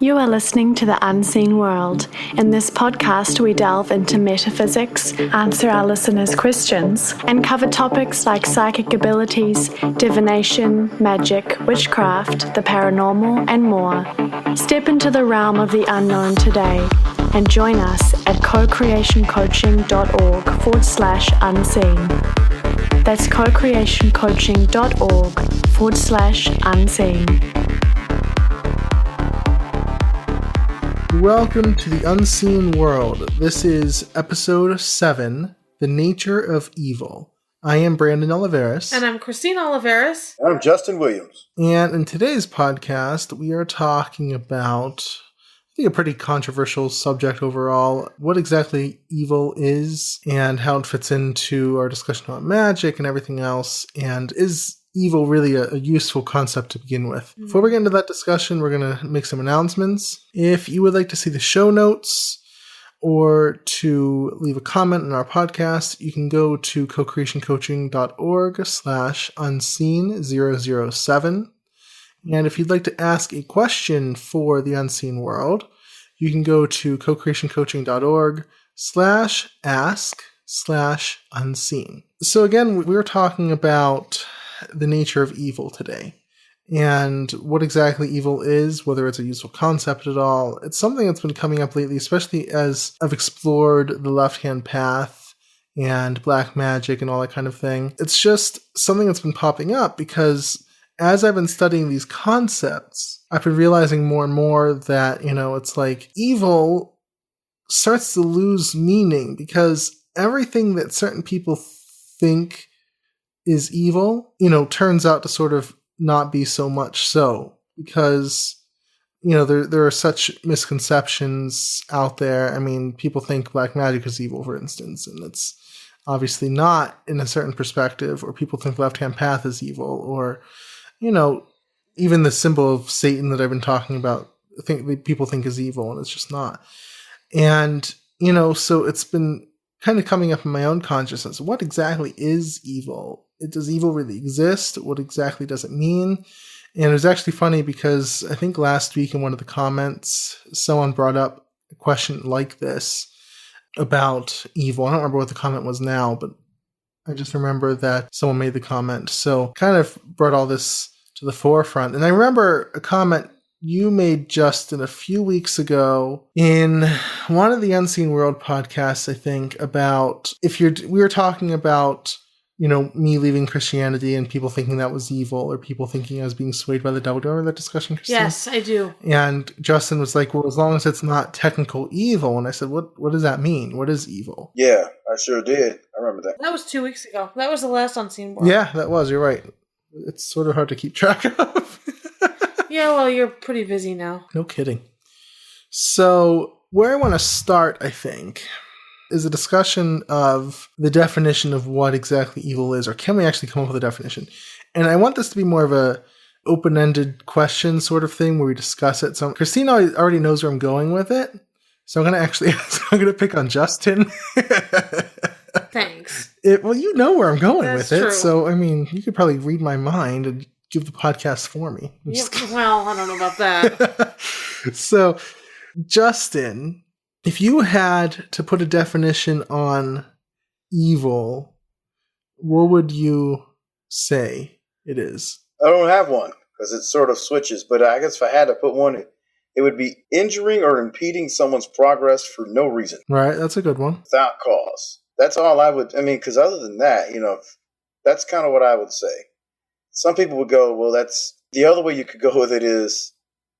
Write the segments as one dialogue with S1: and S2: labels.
S1: You are listening to The Unseen World. In this podcast, we delve into metaphysics, answer our listeners' questions, and cover topics like psychic abilities, divination, magic, witchcraft, the paranormal, and more. Step into the realm of the unknown today and join us at cocreationcoaching.org/unseen. That's cocreationcoaching.org/unseen.
S2: Welcome to the Unseen World. This is episode 7, The Nature of Evil. I am Brandon Oliveris.
S3: And I'm Christine Oliveris.
S4: And I'm Justin Williams.
S2: And in today's podcast, we are talking about, I think, a pretty controversial subject overall. What exactly evil is and how it fits into our discussion about magic and everything else. And is evil really a useful concept to begin with? Mm-hmm. Before we get into that discussion, we're going to make some announcements. If you would like to see the show notes or to leave a comment on our podcast, you can go to cocreationcoaching.org/unseen007. And if you'd like to ask a question for the Unseen World, you can go to cocreationcoaching.org/ask/unseen. So again, we're talking about the nature of evil today and what exactly evil is, whether it's a useful concept at all. It's something that's been coming up lately, especially as I've explored the left-hand path and black magic and all that kind of thing. It's just something that's been popping up because as I've been studying these concepts, I've been realizing more and more that, it's like evil starts to lose meaning because everything that certain people think is evil, turns out to sort of not be so much so because, there are such misconceptions out there. I mean, people think black magic is evil, for instance, and it's obviously not in a certain perspective, or people think left-hand path is evil, or, even the symbol of Satan that I've been talking about, people think is evil, and it's just not. And, so it's been kind of coming up in my own consciousness. What exactly is evil? Does evil really exist? What exactly does it mean? And it was actually funny because I think last week in one of the comments, someone brought up a question like this about evil. I don't remember what the comment was now, but I just remember that someone made the comment. So kind of brought all this to the forefront. And I remember a comment you made, Justin, a few weeks ago in one of the Unseen World podcasts, I think, about we were talking about, me leaving Christianity and people thinking that was evil, or people thinking I was being swayed by the devil. Do you remember that discussion, Christine?
S3: Yes, I do.
S2: And Justin was like, well, as long as it's not technical evil. And I said, what does that mean? What is evil?
S4: Yeah, I sure did. I remember that.
S3: That was 2 weeks ago. That was the last Unseen World.
S2: Yeah, that was. You're right. It's sort of hard to keep track of.
S3: Yeah, well, you're pretty busy now.
S2: No kidding. So where I want to start, I think, is a discussion of the definition of what exactly evil is, or can we actually come up with a definition? And I want this to be more of a open-ended question sort of thing where we discuss it. So Christine already knows where I'm going with it. So I'm going to pick on Justin.
S3: Thanks.
S2: Well, you know where I'm going
S3: That's
S2: with it.
S3: True.
S2: So, I mean, you could probably read my mind and give the podcast for me.
S3: Yeah, well, I don't know about that.
S2: So, Justin, if you had to put a definition on evil, what would you say it is?
S4: I don't have one because it sort of switches, but I guess if I had to put one, it would be injuring or impeding someone's progress for no reason.
S2: Right, that's a good one.
S4: Without cause. That's all I would, because other than that, that's kind of what I would say. Some people would go, well, that's the other way you could go with it is,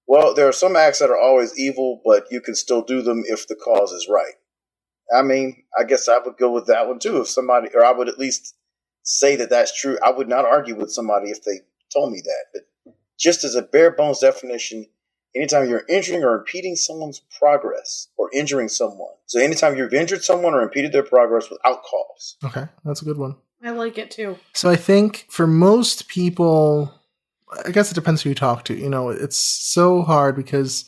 S4: well, there are some acts that are always evil, but you can still do them if the cause is right. I guess I would go with that one too. Or I would at least say that that's true. I would not argue with somebody if they told me that. But just as a bare bones definition, anytime you're injuring or impeding someone's progress or injuring someone. So anytime you've injured someone or impeded their progress without cause.
S2: Okay, that's a good one.
S3: I like it too.
S2: So I think for most people, I guess it depends who you talk to. It's so hard because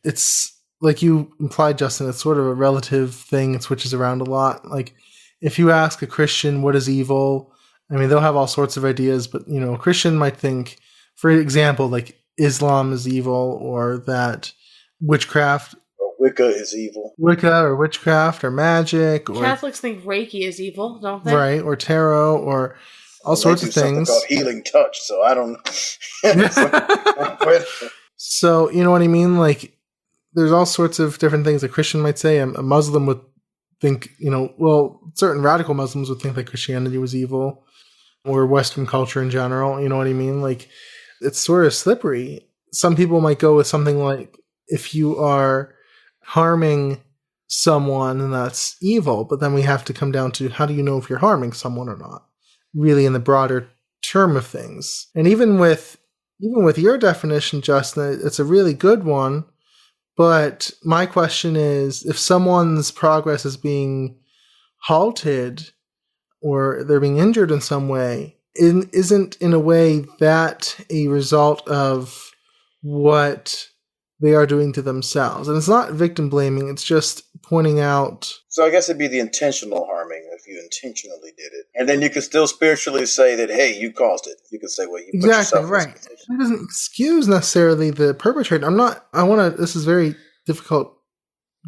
S2: it's, like you implied, Justin, it's sort of a relative thing. It switches around a lot. Like if you ask a Christian what is evil, they'll have all sorts of ideas, but a Christian might think, for example, like Islam is evil, or that witchcraft.
S4: Or Wicca is evil.
S2: Wicca or witchcraft or magic. Or
S3: Catholics think Reiki is evil, don't they?
S2: right, or tarot or all sorts of things.
S4: Something called healing touch, so I don't...
S2: So, you know what I mean? Like, there's all sorts of different things a Christian might say. A Muslim would think, certain radical Muslims would think that Christianity was evil, or Western culture in general. You know what I mean? Like, it's sort of slippery. Some people might go with something like, if you are harming someone, then that's evil. But then we have to come down to, how do you know if you're harming someone or not? Really, in the broader term of things. And even with your definition, Justin, it's a really good one. But my question is, if someone's progress is being halted or they're being injured in some way, isn't in a way that a result of what they are doing to themselves? And it's not victim blaming, it's just pointing out.
S4: So I guess it'd be the intentional harming if you intentionally did it. And then you could still spiritually say that, hey, you caused it. You could say, well, you put
S2: exactly
S4: yourself
S2: right. It doesn't excuse necessarily the perpetrator. This is very difficult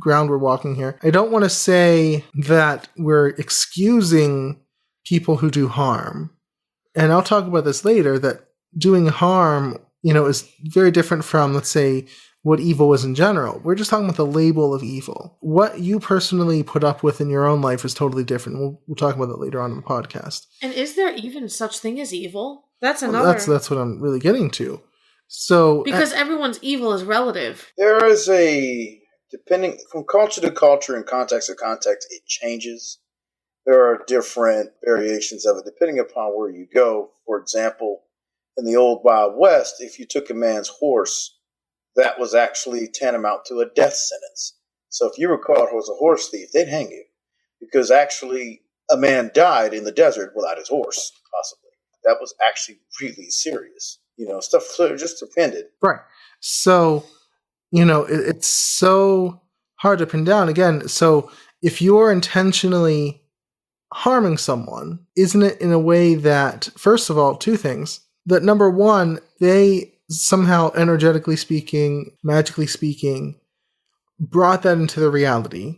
S2: ground we're walking here. I don't want to say that we're excusing people who do harm. And I'll talk about this later, that doing harm, is very different from, let's say, what evil is in general. We're just talking about the label of evil. What you personally put up with in your own life is totally different. We'll talk about that later on in the podcast.
S3: And is there even such thing as evil? That's another...
S2: That's what I'm really getting to. So
S3: because everyone's evil is relative.
S4: There is depending from culture to culture and context to context, it changes. There are different variations of it depending upon where you go. For example, in the old Wild West, if you took a man's horse, that was actually tantamount to a death sentence. So if you were caught as a horse thief, they'd hang you. Because actually, a man died in the desert without his horse, possibly. That was actually really serious. Stuff just depended.
S2: Right. So, it's so hard to pin down. Again, so if you're intentionally harming someone, isn't it in a way that, first of all, two things, that number one, they somehow, energetically speaking, magically speaking, brought that into the reality.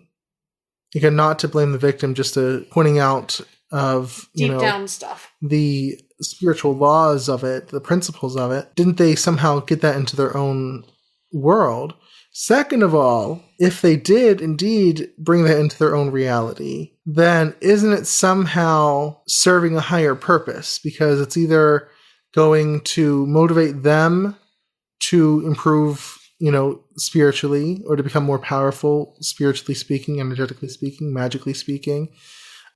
S2: Again, not to blame the victim, just to pointing out of,
S3: deep down stuff.
S2: The spiritual laws of it, the principles of it. Didn't they somehow get that into their own world? Second of all, if they did indeed bring that into their own reality, then isn't it somehow serving a higher purpose? Because it's either going to motivate them to improve, spiritually, or to become more powerful, spiritually speaking, energetically speaking, magically speaking.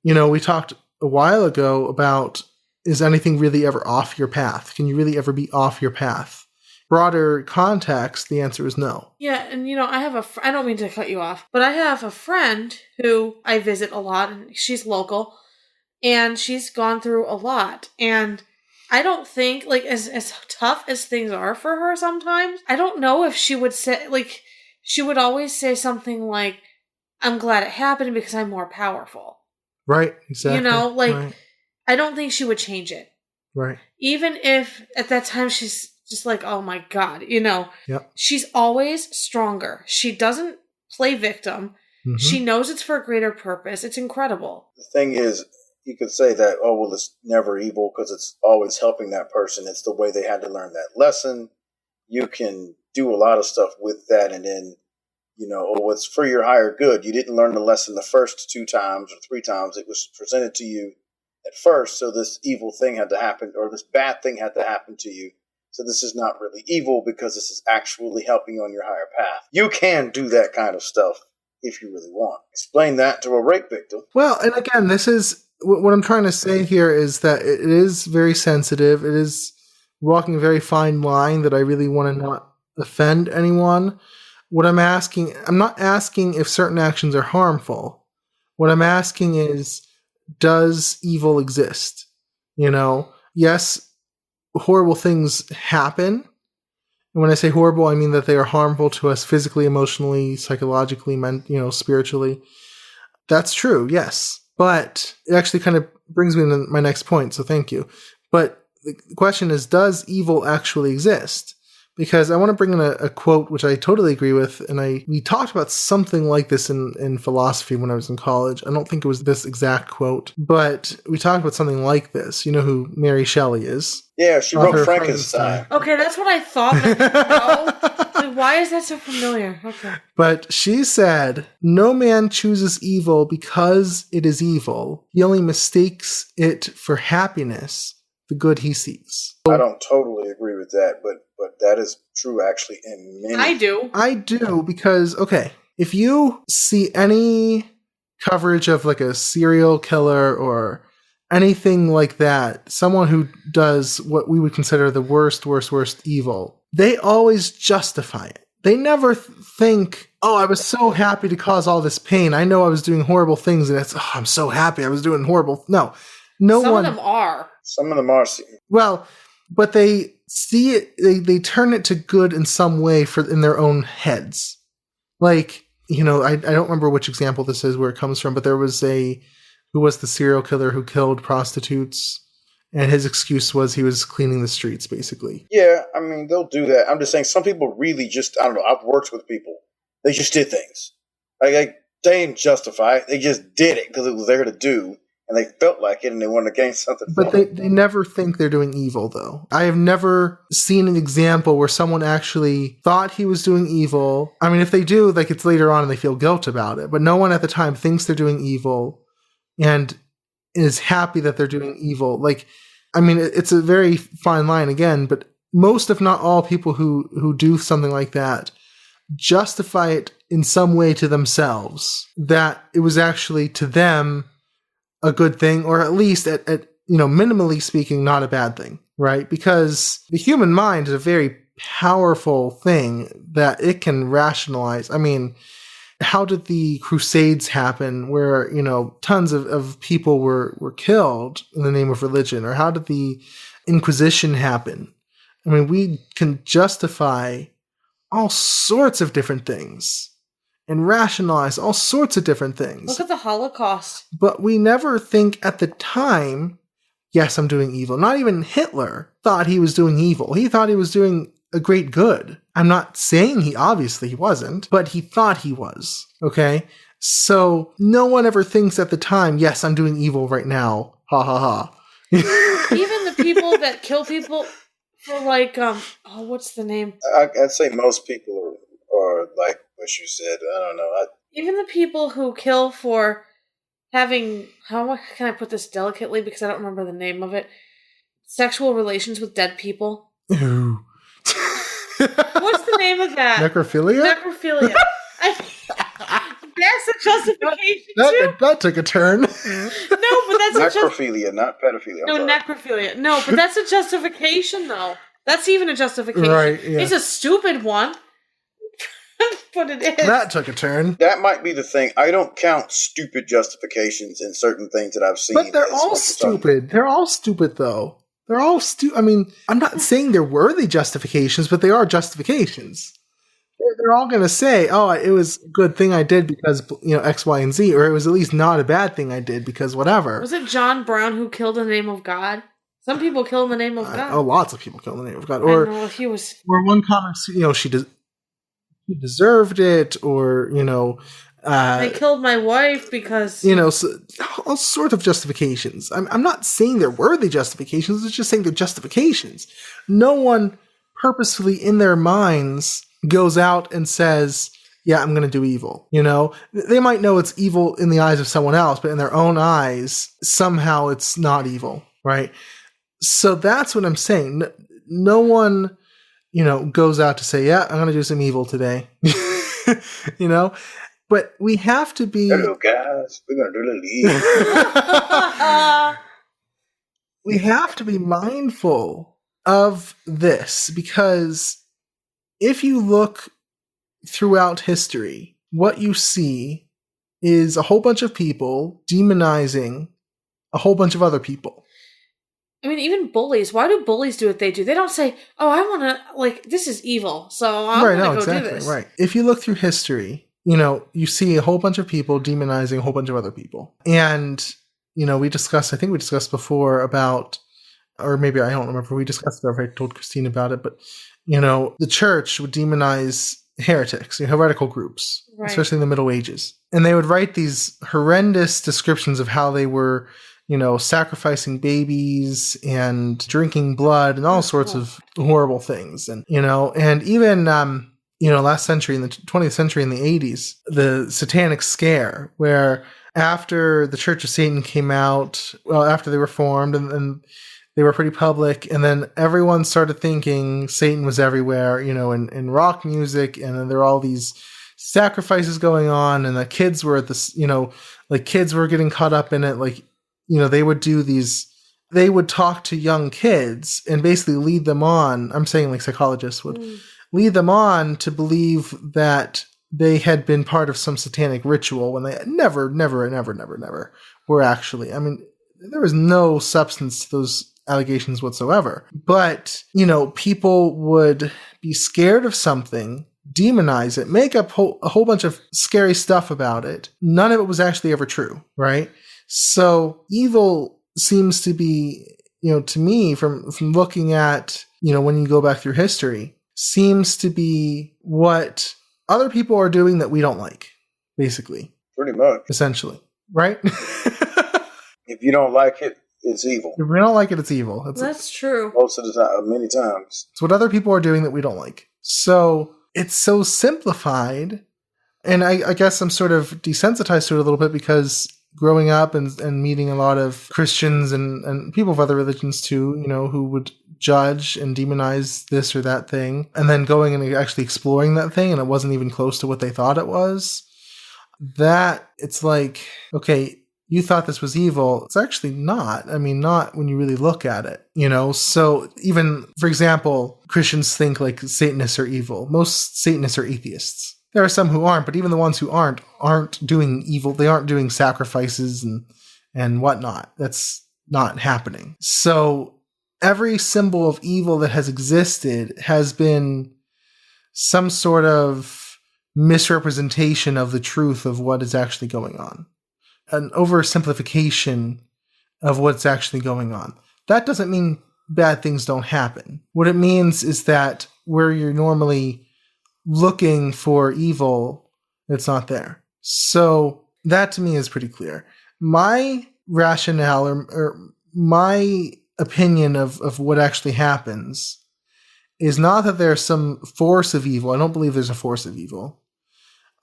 S2: We talked a while ago about, is anything really ever off your path? Can you really ever be off your path? Broader context, the answer is no.
S3: Yeah, and I have I don't mean to cut you off, but I have a friend who I visit a lot, and she's local, and she's gone through a lot, and I don't think, as tough as things are for her sometimes, I don't know if she would say, she would always say something like, I'm glad it happened because I'm more powerful.
S2: Right, exactly.
S3: Right. I don't think she would change it.
S2: Right.
S3: Even if at that time she's just like, oh my God,
S2: Yep.
S3: She's always stronger. She doesn't play victim. Mm-hmm. She knows it's for a greater purpose. It's incredible.
S4: The thing is, you could say that, it's never evil because it's always helping that person. It's the way they had to learn that lesson. You can do a lot of stuff with that, and then, it's for your higher good. You didn't learn the lesson the first 2 times or 3 times. It was presented to you at first, so this evil thing had to happen, or this bad thing had to happen to you. So this is not really evil because this is actually helping you on your higher path. You can do that kind of stuff if you really want. Explain that to a rape victim.
S2: Well, and again, this is what I'm trying to say here is that it is very sensitive. It is walking a very fine line that I really want to not offend anyone. What I'm not asking if certain actions are harmful. What I'm asking is, does evil exist? Yes, horrible things happen. And when I say horrible, I mean that they are harmful to us physically, emotionally, psychologically, spiritually. That's true, yes. But it actually kind of brings me to my next point, so thank you. But the question is, does evil actually exist? because I want to bring in a quote which I totally agree with, and we talked about something like this in philosophy when I was in college. I don't think it was this exact quote, but we talked about something like this. You know who Mary Shelley is?
S4: Yeah, she
S2: Author
S4: wrote
S2: of
S4: Frankenstein.
S3: Okay, that's what I thought. Like, why is that so familiar? Okay.
S2: But she said, "No man chooses evil because it is evil. He only mistakes it for happiness, the good he seeks."
S4: I don't totally agree with that, but that is true actually in many.
S3: I
S2: do because, okay, if you see any coverage of like a serial killer or anything like that, someone who does what we would consider the worst evil, they always justify it. They never think, oh, I was so happy to cause all this pain. I know I was doing horrible things, and it's, oh, I'm so happy I was doing horrible. No
S3: Some
S2: one.
S3: of them are.
S4: Some of them are.
S2: Well, but they see it, they turn it to good in some way in their own heads. Like, you know, I don't remember which example this is, where it comes from, but there was who was the serial killer who killed prostitutes, and his excuse was he was cleaning the streets, basically.
S4: Yeah, I mean, they'll do that. I'm just saying some people really just, I don't know, I've worked with people. They just did things. Like they didn't justify it. They just did it because it was there to do. And they felt like it, and they wanted to gain something from
S2: it. But they never think they're doing evil, though. I have never seen an example where someone actually thought he was doing evil. I mean, if they do, like, it's later on and they feel guilt about it. But no one at the time thinks they're doing evil and is happy that they're doing evil. Like, I mean, it's a very fine line again, but most, if not all, people who do something like that justify it in some way to themselves, that it was actually to them a good thing, or at least at minimally speaking, not a bad thing, right? Because the human mind is a very powerful thing that it can rationalize. I mean, how did the Crusades happen where, tons of people were killed in the name of religion? Or how did the Inquisition happen? I mean, we can justify all sorts of different things and rationalize all sorts of different things.
S3: Look at the Holocaust.
S2: But we never think at the time, yes, I'm doing evil. Not even Hitler thought he was doing evil. He thought he was doing a great good. I'm not saying he wasn't, but he thought he was. Okay? So no one ever thinks at the time, yes, I'm doing evil right now. Ha ha ha.
S3: Even the people that kill people for what's the name?
S4: I'd say most people are like what you said. I don't know.
S3: Even the people who kill for having, how can I put this delicately because I don't remember the name of it, sexual relations with dead people.
S2: Ew.
S3: What's the name of that?
S2: Necrophilia?
S3: Necrophilia. That's a justification too.
S2: That took a turn.
S3: No, but that's
S4: necrophilia, not pedophilia.
S3: No, necrophilia. No, but that's a justification though. That's even a justification.
S2: Right, yeah.
S3: It's a stupid one. But it is.
S2: That took a turn.
S4: That might be the thing. I don't count stupid justifications in certain things that I've seen.
S2: But they're all stupid. They're all stupid, though. They're all stupid. I mean, I'm not saying they're worthy justifications, but they are justifications. They're all going to say, oh, it was a good thing I did because, X, Y, and Z, or it was at least not a bad thing I did because whatever.
S3: Was it John Brown who killed in the name of God? Some people kill in the name of God.
S2: Oh, lots of people kill in the name of God. Or,
S3: I don't know if he was...
S2: Or one comment, she deserved it, or,
S3: they killed my wife because...
S2: So, all sorts of justifications. I'm not saying they're worthy justifications, it's just saying they're justifications. No one purposefully in their minds goes out and says, yeah, I'm going to do evil. They might know it's evil in the eyes of someone else, but in their own eyes, somehow it's not evil, right? So that's what I'm saying. No one, goes out to say, yeah, I'm going to do some evil today. But we have to be...
S4: Hello, guys. We're going to do a little evil.
S2: We have to be mindful of this, because if you look throughout history, what you see is a whole bunch of people demonizing a whole bunch of other people.
S3: I mean, even bullies. Why do bullies do what they do? They don't say, oh, I want to, this is evil, so I'm going to go do this.
S2: Right. If you look through history, you see a whole bunch of people demonizing a whole bunch of other people. And, I think we discussed before about, or maybe I don't remember, we discussed it, or I told Christine about it, but the church would demonize heretics, heretical groups,
S3: Right.
S2: especially in the Middle Ages. And they would write these horrendous descriptions of how they were, sacrificing babies and drinking blood and all sorts of horrible things. And, and even, last century, in the 20th century, in the 80s, the Satanic Scare, where after the Church of Satan came out, after they were formed and they were pretty public, and then everyone started thinking Satan was everywhere, in rock music, and then there were all these sacrifices going on, and the kids were at this, kids were getting caught up in it, they would talk to young kids and basically lead them on. I'm saying psychologists would lead them on to believe that they had been part of some satanic ritual when they never were actually. I mean, there was no substance to those allegations whatsoever. But, people would be scared of something, demonize it, make up a whole bunch of scary stuff about it. None of it was actually ever true, right? So evil seems to be, to me, from looking at, when you go back through history, seems to be what other people are doing that we don't like, basically.
S4: Pretty much.
S2: Essentially, right?
S4: If you don't like it, it's evil.
S2: If we don't like it, it's evil.
S3: That's true.
S4: Most of the time, many times.
S2: It's what other people are doing that we don't like. So it's so simplified. And I guess I'm sort of desensitized to it a little bit because growing up and meeting a lot of Christians and people of other religions too, who would judge and demonize this or that thing, and then going and actually exploring that thing, and it wasn't even close to what they thought it was. That it's like, okay, you thought this was evil. It's actually not. I mean, not when you really look at it, So even, for example, Christians think Satanists are evil. Most Satanists are atheists. There are some who aren't, but even the ones who aren't doing evil. They aren't doing sacrifices and whatnot. That's not happening. So every symbol of evil that has existed has been some sort of misrepresentation of the truth of what is actually going on. An oversimplification of what's actually going on. That doesn't mean bad things don't happen. What it means is that where you're normally looking for evil, it's not there. So that to me is pretty clear. My rationale or my opinion of what actually happens is not that there's some force of evil. I don't believe there's a force of evil.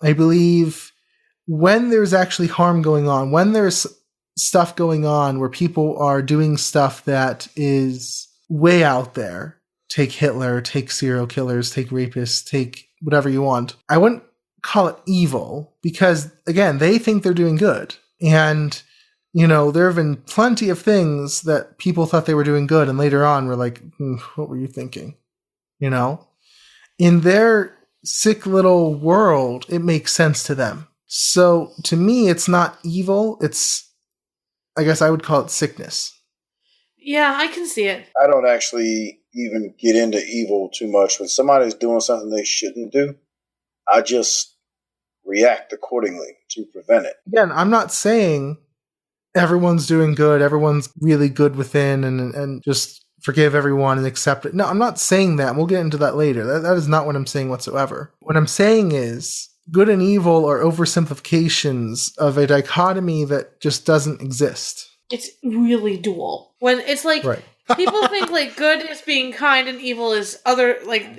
S2: I believe when there's actually harm going on, when there's stuff going on where people are doing stuff that is way out there, take Hitler, take serial killers, take rapists, take whatever you want, I wouldn't call it evil because, again, they think they're doing good. And, there have been plenty of things that people thought they were doing good and later on were like, what were you thinking? In their sick little world, it makes sense to them. So to me, it's not evil. I guess I would call it sickness.
S3: Yeah, I can see it.
S4: I don't actually even get into evil too much. When somebody's doing something they shouldn't do, I just react accordingly to prevent it.
S2: Again, I'm not saying everyone's doing good, everyone's really good within and just forgive everyone and accept it. No, I'm not saying that. We'll get into that later. That is not what I'm saying whatsoever. What I'm saying is good and evil are oversimplifications of a dichotomy that just doesn't exist.
S3: It's really dual. When it's like,
S2: right.
S3: People think good is being kind and evil is other,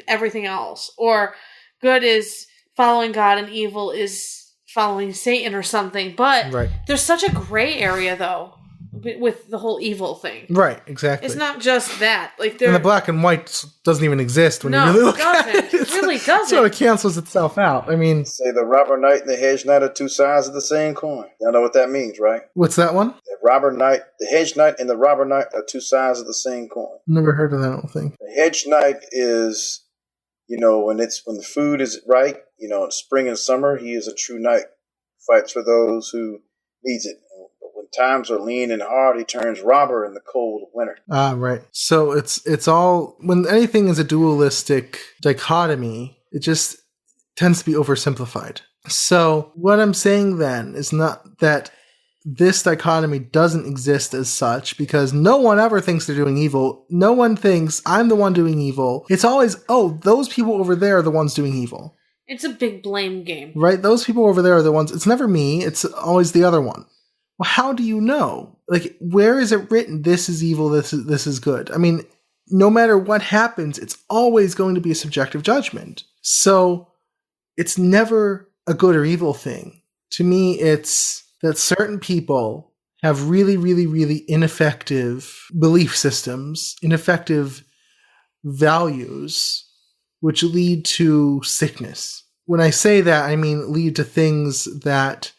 S3: everything else. Or good is following God and evil is following Satan or something. But
S2: right.
S3: There's such a gray area, though, with the whole evil thing.
S2: Right, exactly.
S3: It's not just that. And
S2: the black and white doesn't even exist when you really look at it.
S3: It really doesn't.
S2: So it cancels itself out. I mean...
S4: Say the robber knight and the hedge knight are two sides of the same coin. Y'all know what that means, right?
S2: What's that one?
S4: The robber knight, the hedge knight and the robber knight are two sides of the same coin.
S2: Never heard of that whole thing.
S4: The hedge knight is, when the food is right, in spring and summer, he is a true knight. Fights for those who needs it. When times are lean and hard, he turns robber in the cold of winter.
S2: Ah, right. So it's all, when anything is a dualistic dichotomy, it just tends to be oversimplified. So what I'm saying then is not that this dichotomy doesn't exist as such because no one ever thinks they're doing evil. No one thinks I'm the one doing evil. It's always, oh, those people over there are the ones doing evil.
S3: It's a big blame game.
S2: Right? Those people over there are the ones. It's never me. It's always the other one. Well, how do you know? Like, where is it written, this is evil, this is good? I mean, no matter what happens, it's always going to be a subjective judgment. So it's never a good or evil thing. To me, it's that certain people have really, really, really ineffective belief systems, ineffective values, which lead to sickness. When I say that, I mean lead to things that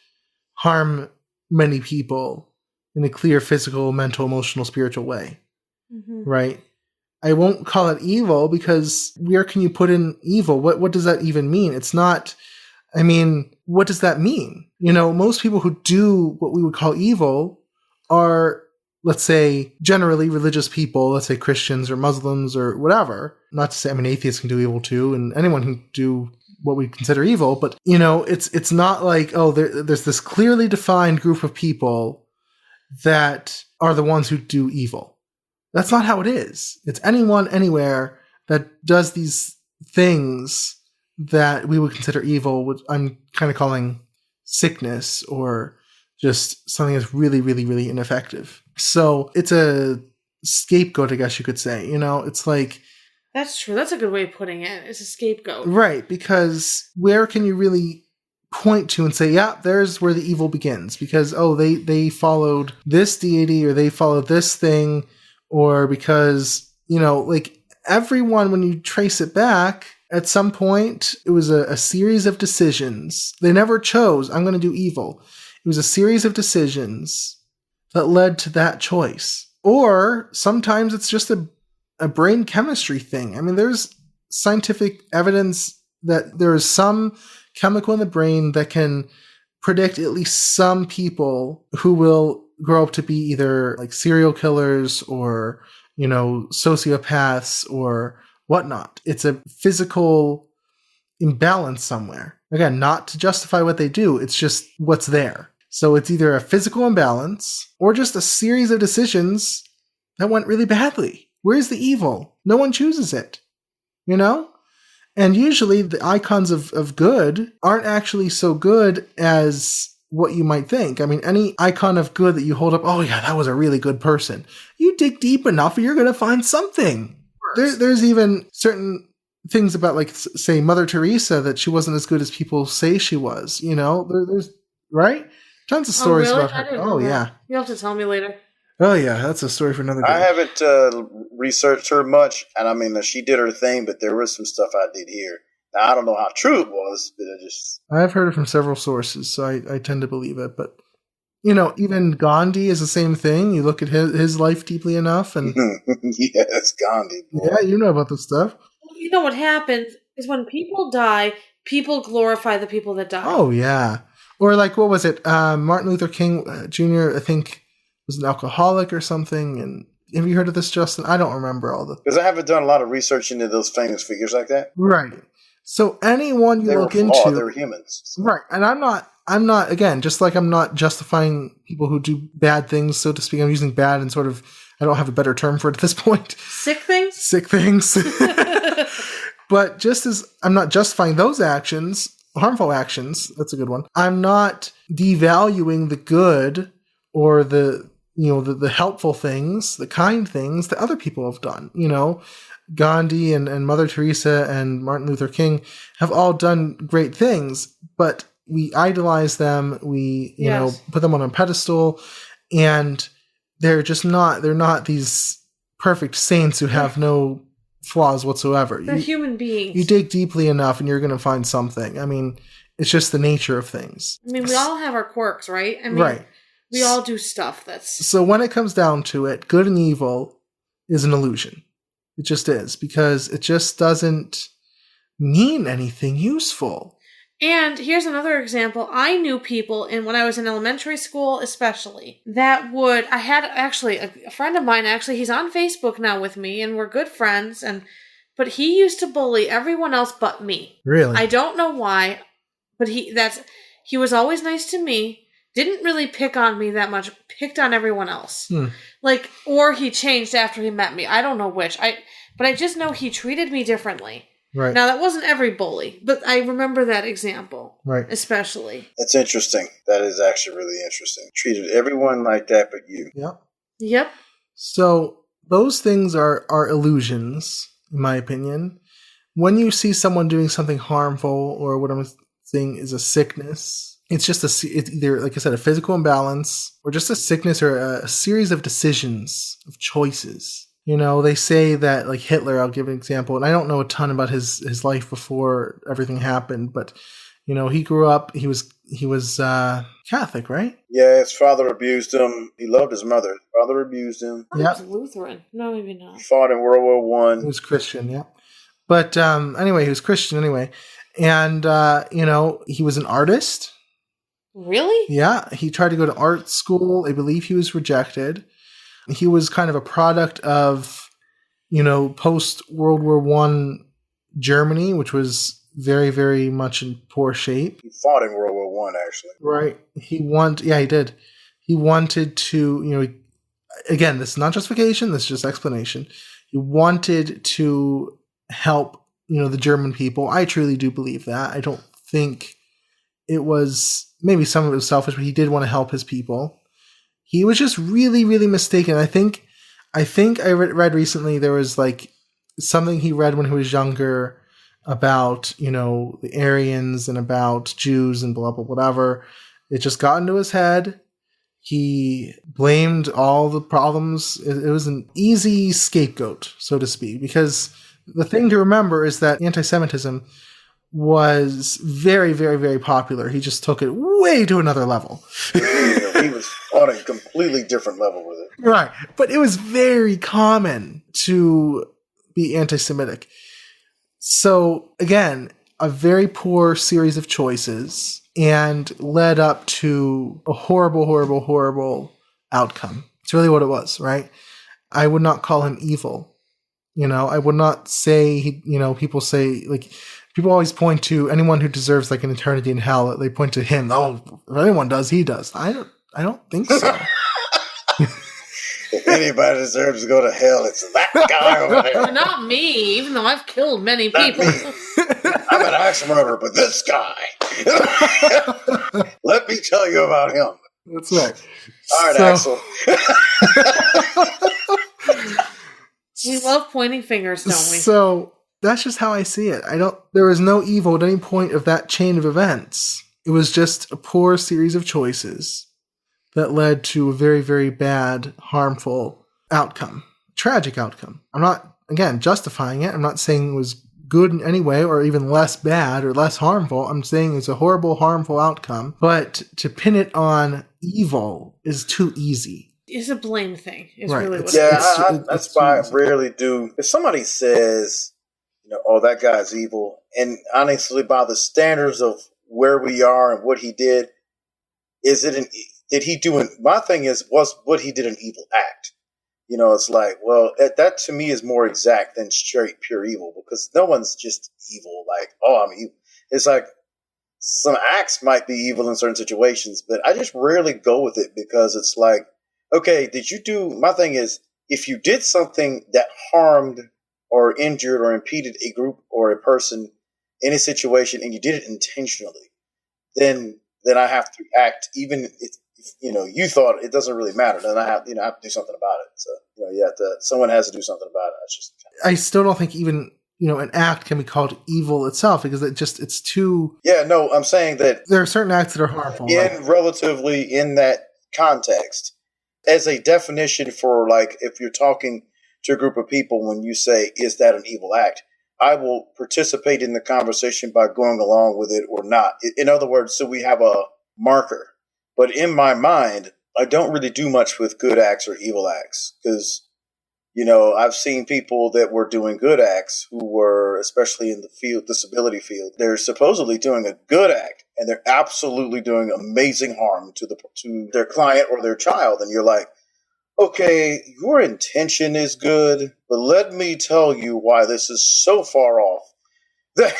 S2: harm many people in a clear physical, mental, emotional, spiritual way.
S3: Mm-hmm.
S2: Right? I won't call it evil because where can you put in evil? What does that even mean? It's not, I mean, what does that mean? You know, most people who do what we would call evil are, let's say, generally religious people, let's say Christians or Muslims or whatever. Not to say, I mean, atheists can do evil too, and anyone can do what we consider evil, but, you know, it's not like, oh, there's this clearly defined group of people that are the ones who do evil. That's not how it is. It's anyone, anywhere that does these things that we would consider evil, which I'm kind of calling sickness or just something that's really, really, really ineffective. So it's a scapegoat, I guess you could say. You know, it's like...
S3: That's true. That's a good way of putting it. It's a scapegoat.
S2: Right, because where can you really point to and say, yeah, there's where the evil begins? Because, oh, they followed this deity or they followed this thing, or because, you know, like everyone, when you trace it back, at some point, it was a series of decisions. They never chose, I'm going to do evil. It was a series of decisions that led to that choice. Or sometimes it's just a brain chemistry thing. I mean, there's scientific evidence that there is some chemical in the brain that can predict at least some people who will grow up to be either like serial killers or, you know, sociopaths or whatnot. It's a physical imbalance somewhere. Again, not to justify what they do. It's just what's there. So it's either a physical imbalance or just a series of decisions that went really badly. Where's the evil? No one chooses it, you know? And usually the icons of good aren't actually so good as what you might think. I mean, any icon of good that you hold up, oh yeah, that was a really good person. You dig deep enough and you're going to find something. There's even certain things about, like, say, Mother Teresa, that she wasn't as good as people say she was, you know? There's, right? Tons of stories
S3: really?
S2: about her. Oh, yeah.
S3: You'll have to tell me later.
S2: Oh, yeah, that's a story for another day.
S4: I haven't researched her much, and I mean, she did her thing, but there was some stuff I did hear. Now, I don't know how true it was, but
S2: I've heard it from several sources, so I tend to believe it. But, you know, even Gandhi is the same thing. You look at his life deeply enough, and...
S4: Yes, Gandhi. Boy.
S2: Yeah, you know about this stuff.
S3: You know what happens is when people die, people glorify the people that die.
S2: Oh, yeah. Or like, what was it? Martin Luther King Jr., I think, was an alcoholic or something. And have you heard of this, Justin? I don't remember all the...
S4: Because I haven't done a lot of research into those famous figures like that.
S2: Right. So anyone you look into...
S4: They were humans. So.
S2: Right. And I'm not, again, just like I'm not justifying people who do bad things, so to speak. I'm using bad and sort of, I don't have a better term for it at this point.
S3: Sick things?
S2: Sick things. But just as I'm not justifying those actions, harmful actions, that's a good one, I'm not devaluing the good or the helpful things, the kind things that other people have done. You know, Gandhi and Mother Teresa and Martin Luther King have all done great things, but we idolize them. We, you know, put them on a pedestal, and they're not these perfect saints who have no flaws whatsoever.
S3: They're human beings.
S2: You dig deeply enough and you're going to find something. I mean, it's just the nature of things.
S3: I mean, we all have our quirks, right? I mean,
S2: right.
S3: We all do stuff that's...
S2: So when it comes down to it, good and evil is an illusion. It just is, because it just doesn't mean anything useful.
S3: And here's another example. I knew people, and when I was in elementary school especially, that would... I had actually a friend of mine, actually, he's on Facebook now with me, and we're good friends, but he used to bully everyone else but me.
S2: Really?
S3: I don't know why, but he was always nice to me, didn't really pick on me that much, picked on everyone else.
S2: Hmm.
S3: Like, or he changed after he met me. I don't know which. But I just know he treated me differently.
S2: Right.
S3: Now, that wasn't every bully, but I remember that example.
S2: Right.
S3: Especially.
S4: That's interesting. That is actually really interesting. Treated everyone like that but you.
S2: Yep.
S3: Yep.
S2: So those things are illusions, in my opinion. When you see someone doing something harmful, or what I'm saying is a sickness, it's either, like I said, a physical imbalance, or just a sickness, or a series of decisions, of choices. You know, they say that, like Hitler, I'll give an example, and I don't know a ton about his life before everything happened, but, you know, he grew up, he was Catholic, right?
S4: Yeah, his father abused him. He loved his mother. His father abused him.
S3: He was Lutheran. No, maybe not.
S4: He fought in World War One.
S2: He was Christian, yeah. But anyway, he was Christian anyway. And, you know, he was an artist.
S3: Really?
S2: Yeah, he tried to go to art school. I believe he was rejected. He was kind of a product of, you know, post-World War I Germany, which was very, very much in poor shape.
S4: He fought in World War One, actually.
S2: Right. He did. He wanted to, you know, again, this is not justification, this is just explanation. He wanted to help, you know, the German people. I truly do believe that. I don't think it was, maybe some of it was selfish, but he did want to help his people. He was just really, really mistaken. I think I read recently there was like something he read when he was younger about, you know, the Aryans and about Jews and blah, blah, whatever. It just got into his head. He blamed all the problems. It was an easy scapegoat, so to speak, because the thing to remember is that anti-Semitism was very, very, very popular. He just took it way to another level.
S4: He was on a completely different level with it.
S2: Right. But it was very common to be anti-Semitic. So, again, a very poor series of choices and led up to a horrible, horrible, horrible outcome. It's really what it was, right? I would not call him evil. You know, I would not say, you know, people say, like, people always point to anyone who deserves like an eternity in hell. They point to him. Oh, if anyone does, he does. I don't think so.
S4: If anybody deserves to go to hell, it's that guy over there.
S3: Not me, even though I've killed many people.
S4: I'm an axe murderer, but this guy. Let me tell you about him.
S2: That's right.
S4: All right, Axel.
S3: We love pointing fingers, don't we?
S2: So that's just how I see it. There was no evil at any point of that chain of events. It was just a poor series of choices that led to a very, very bad, harmful outcome. Tragic outcome. I'm not, again, justifying it. I'm not saying it was good in any way or even less bad or less harmful. I'm saying it's a horrible, harmful outcome. But to pin it on evil is too easy.
S3: It's a blame thing. It's
S2: right.
S3: really what
S4: That's why I rarely do. If somebody says, you know, oh, that guy's evil, and honestly, by the standards of where we are and what he did, my thing is, was what he did an evil act? You know, it's like, well, that to me is more exact than straight pure evil, because no one's just evil. Like, oh, I'm evil. It's like some acts might be evil in certain situations, but I just rarely go with it because it's like, okay, my thing is, if you did something that harmed or injured or impeded a group or a person in a situation and you did it intentionally, then I have to act, even if, you know, you thought it doesn't really matter. Then I have to do something about it. So, you know, someone has to do something about it. That's just.
S2: I still don't think even, you know, an act can be called evil itself because it's too.
S4: Yeah, no, I'm saying that
S2: there are certain acts that are harmful.
S4: Relatively in that context, as a definition for, like, if you're talking to a group of people, when you say, is that an evil act? I will participate in the conversation by going along with it or not. In other words, so we have a marker. But in my mind, I don't really do much with good acts or evil acts because, you know, I've seen people that were doing good acts who were, especially in the disability field, they're supposedly doing a good act and they're absolutely doing amazing harm to their client or their child. And you're like, okay, your intention is good, but let me tell you why this is so far off that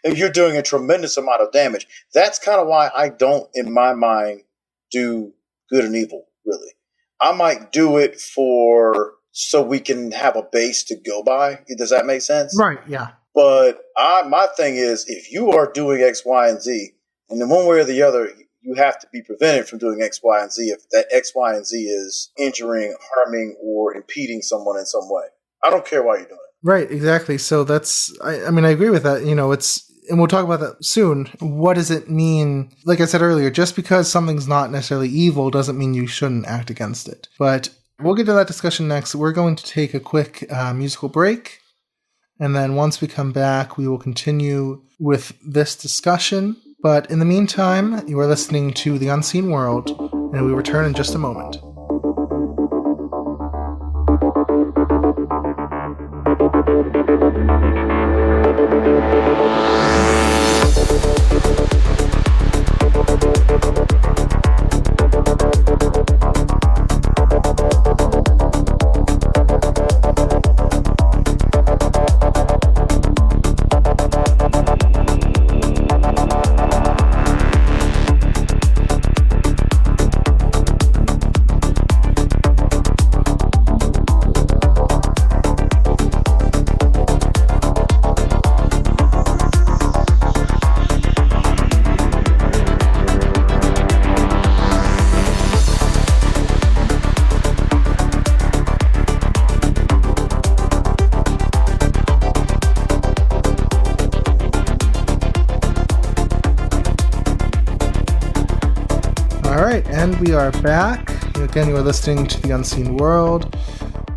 S4: you're doing a tremendous amount of damage. That's kind of why I don't, in my mind, do good and evil, really. I might do it so we can have a base to go by. Does that make sense?
S2: Right, yeah.
S4: But my thing is, if you are doing X, Y, and Z, and in one way or the other, you have to be prevented from doing X, Y, and Z if that X, Y, and Z is injuring, harming, or impeding someone in some way. I don't care why you're doing it.
S2: Right, exactly. So I agree with that. And we'll talk about that soon. What does it mean? Like I said earlier, just because something's not necessarily evil doesn't mean you shouldn't act against it. But we'll get to that discussion next. We're going to take a quick musical break. And then once we come back, we will continue with this discussion. But in the meantime, you are listening to The Unseen World, and we return in just a moment. And we are back. Again, you are listening to The Unseen World.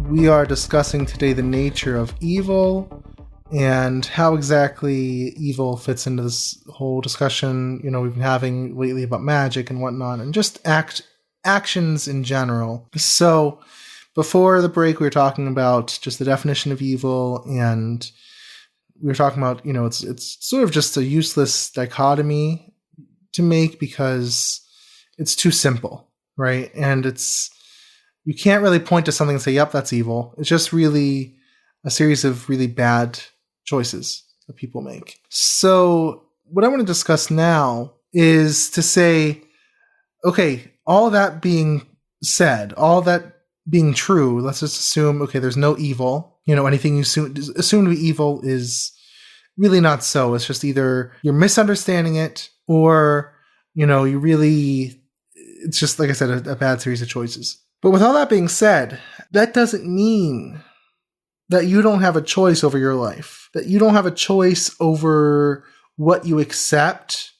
S2: We are discussing today the nature of evil and how exactly evil fits into this whole discussion, we've been having lately about magic and whatnot, and just actions in general. So before the break, we were talking about just the definition of evil, and we were talking about, it's sort of just a useless dichotomy to make because it's too simple, right? And you can't really point to something and say, yep, that's evil. It's just really a series of really bad choices that people make. So what I want to discuss now is to say, okay, all that being said, all that being true, let's just assume, okay, there's no evil. Anything you assume to be evil is really not so. It's just either you're misunderstanding it or, it's just, like I said, a bad series of choices. But with all that being said, that doesn't mean that you don't have a choice over your life, that you don't have a choice over what you accept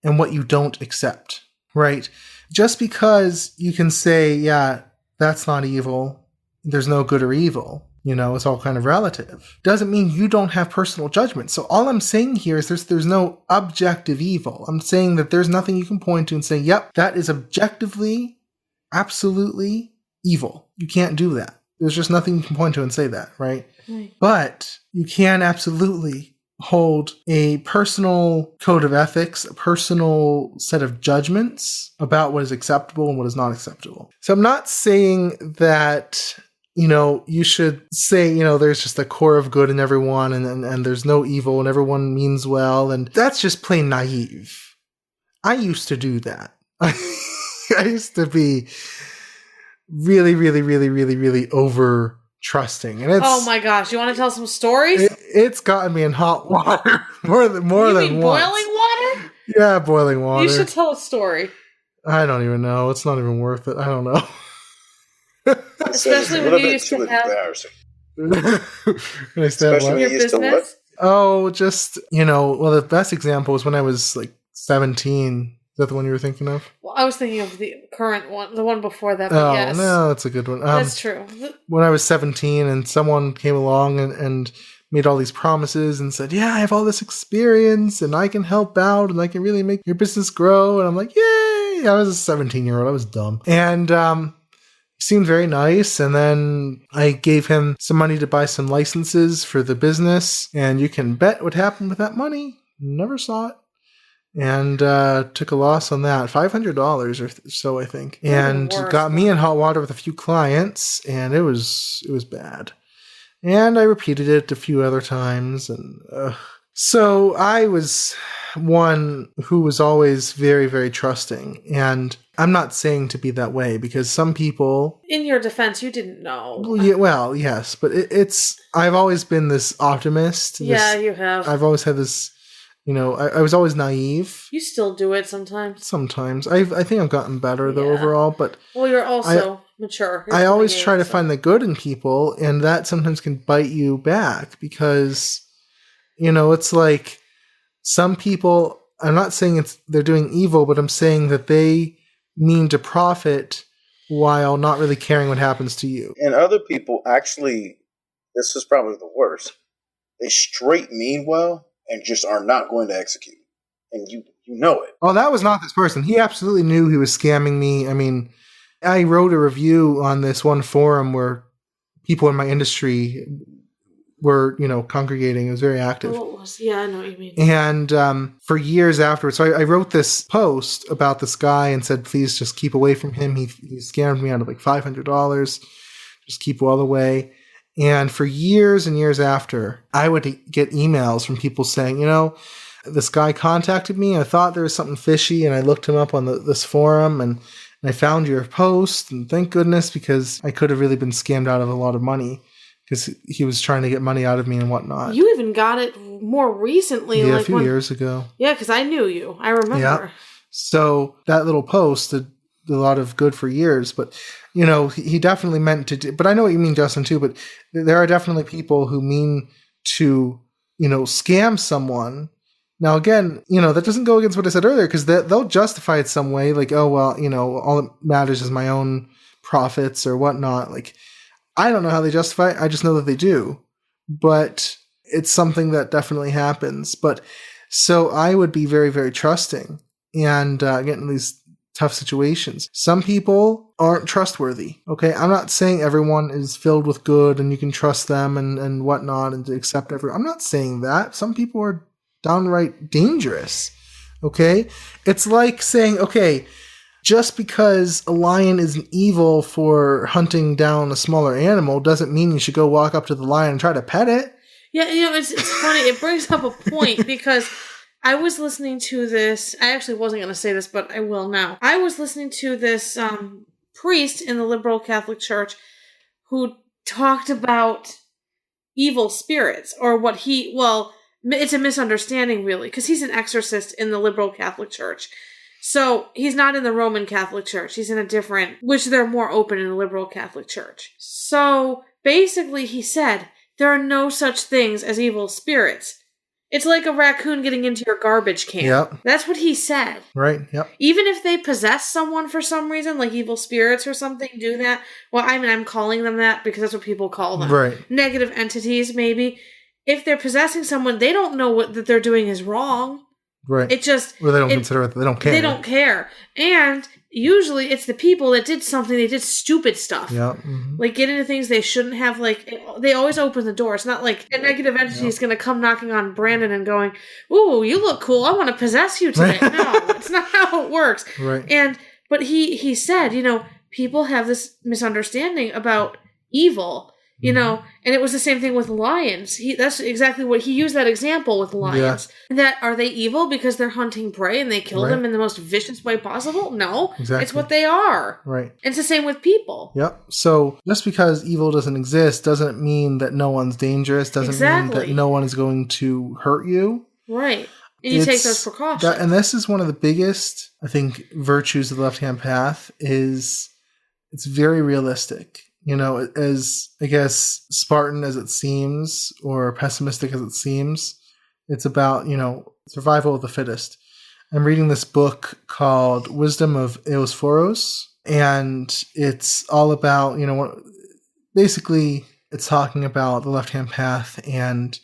S2: and what you don't accept, right? Just because you can say, yeah, that's not evil, there's no good or evil, it's all kind of relative, doesn't mean you don't have personal judgment. So all I'm saying here is there's no objective evil. I'm saying that there's nothing you can point to and say, yep, that is objectively, absolutely evil. You can't do that. There's just nothing you can point to and say that, right? But you can absolutely hold a personal code of ethics, a personal set of judgments about what is acceptable and what is not acceptable. So I'm not saying that you should say, there's just a core of good in everyone and there's no evil and everyone means well. And that's just plain naive. I used to do that. I used to be really, really, really, really, really over trusting. And
S3: oh my gosh, you want to tell some stories?
S2: It's gotten me in hot water more than once.
S3: Boiling water?
S2: Yeah, boiling water.
S3: You should tell a story.
S2: I don't even know. It's not even worth it. I don't know.
S3: Especially when you used to have your business.
S2: Oh, just, the best example was when I was like 17. Is that the one you were thinking of?
S3: Well, I was thinking of the current one, the one before that, but yes.
S2: No, that's a good one.
S3: That's true.
S2: When I was 17 and someone came along and made all these promises and said, yeah, I have all this experience and I can help out and I can really make your business grow. And I'm like, yay! I was a 17-year-old. I was dumb. And, seemed very nice, and then I gave him some money to buy some licenses for the business, and you can bet what happened with that money. Never saw it. And took a loss on that, $500 or so, I think. And got me in hot water with a few clients, and it was bad. And I repeated it a few other times, and So I was one who was always very, very trusting. And I'm not saying to be that way because some people...
S3: In your defense, you didn't know.
S2: Well, yes, but I've always been this optimist.
S3: Yeah, you have.
S2: I've always had this, I was always naive.
S3: You still do it sometimes.
S2: Sometimes. I think I've gotten better though overall, but...
S3: Well, you're also mature.
S2: I always try to find the good in people, and that sometimes can bite you back because, it's like some people, I'm not saying they're doing evil, but I'm saying that they mean to profit while not really caring what happens to you.
S4: And other people actually, this is probably the worst, they straight mean well and just are not going to execute. And you know it.
S2: Oh, that was not this person. He absolutely knew he was scamming me. I mean, I wrote a review on this one forum where people in my industry were, congregating. It was very active.
S3: Oh, it was. Yeah, I know what you mean.
S2: And for years afterwards, so I wrote this post about this guy and said, please just keep away from him. He scammed me out of like $500. Just keep well away. And for years and years after, I would get emails from people saying, this guy contacted me. I thought there was something fishy, and I looked him up on this forum, and I found your post, and thank goodness, because I could have really been scammed out of a lot of money because he was trying to get money out of me and whatnot.
S3: You even got it more recently.
S2: Yeah, a few years ago.
S3: Yeah, because I knew you. I remember.
S2: Yeah. So that little post did a lot of good for years, but, he definitely meant to do, but I know what you mean, Justin, too, but there are definitely people who mean to, scam someone. Now, again, that doesn't go against what I said earlier, because they'll justify it some way, like, oh, well, all that matters is my own profits or whatnot. Like, I don't know how they justify it. I just know that they do. But it's something that definitely happens. But so I would be very, very trusting and get in these tough situations. Some people aren't trustworthy. Okay. I'm not saying everyone is filled with good and you can trust them and whatnot and to accept everyone. I'm not saying that. Some people are downright dangerous. Okay. It's like saying, okay, just because a lion isn't evil for hunting down a smaller animal doesn't mean you should go walk up to the lion and try to pet it.
S3: Yeah, it's funny. It brings up a point because I was listening to this. I actually wasn't going to say this, but I will now. I was listening to this priest in the liberal Catholic Church who talked about evil spirits, or it's a misunderstanding really, because he's an exorcist in the liberal Catholic Church. So he's not in the Roman Catholic Church. He's in a different, which they're more open in the liberal Catholic Church. So basically he said, there are no such things as evil spirits. It's like a raccoon getting into your garbage can.
S2: Yep.
S3: That's what he said.
S2: Right, yep.
S3: Even if they possess someone for some reason, like evil spirits or something do that. Well, I'm calling them that because that's what people call them.
S2: Right.
S3: Negative entities, maybe. If they're possessing someone, they don't know that they're doing is wrong.
S2: Right.
S3: It just...
S2: Or they don't consider it. They don't care.
S3: They don't care. And usually it's the people that did something. They did stupid stuff.
S2: Yeah. Mm-hmm.
S3: Like get into things they shouldn't have. Like they always open the door. It's not like a negative entity is going to come knocking on Brandon and going, "Ooh, you look cool. I want to possess you today." No, it's not how it works.
S2: Right.
S3: But he said, people have this misunderstanding about evil. And it was the same thing with lions. That's exactly what he used that example with lions. Yeah. That are they evil because they're hunting prey and they kill them in the most vicious way possible? No,
S2: exactly.
S3: It's what they are.
S2: Right.
S3: And it's the same with people.
S2: Yep. So just because evil doesn't exist doesn't mean that no one's dangerous. Doesn't mean that no one is going to hurt you.
S3: Right. And you take those precautions.
S2: And this is one of the biggest, I think, virtues of the left-hand path is it's very realistic. As, I guess, Spartan as it seems, or pessimistic as it seems, it's about, survival of the fittest. I'm reading this book called Wisdom of Eosphoros, and it's all about, basically it's talking about the left-hand path and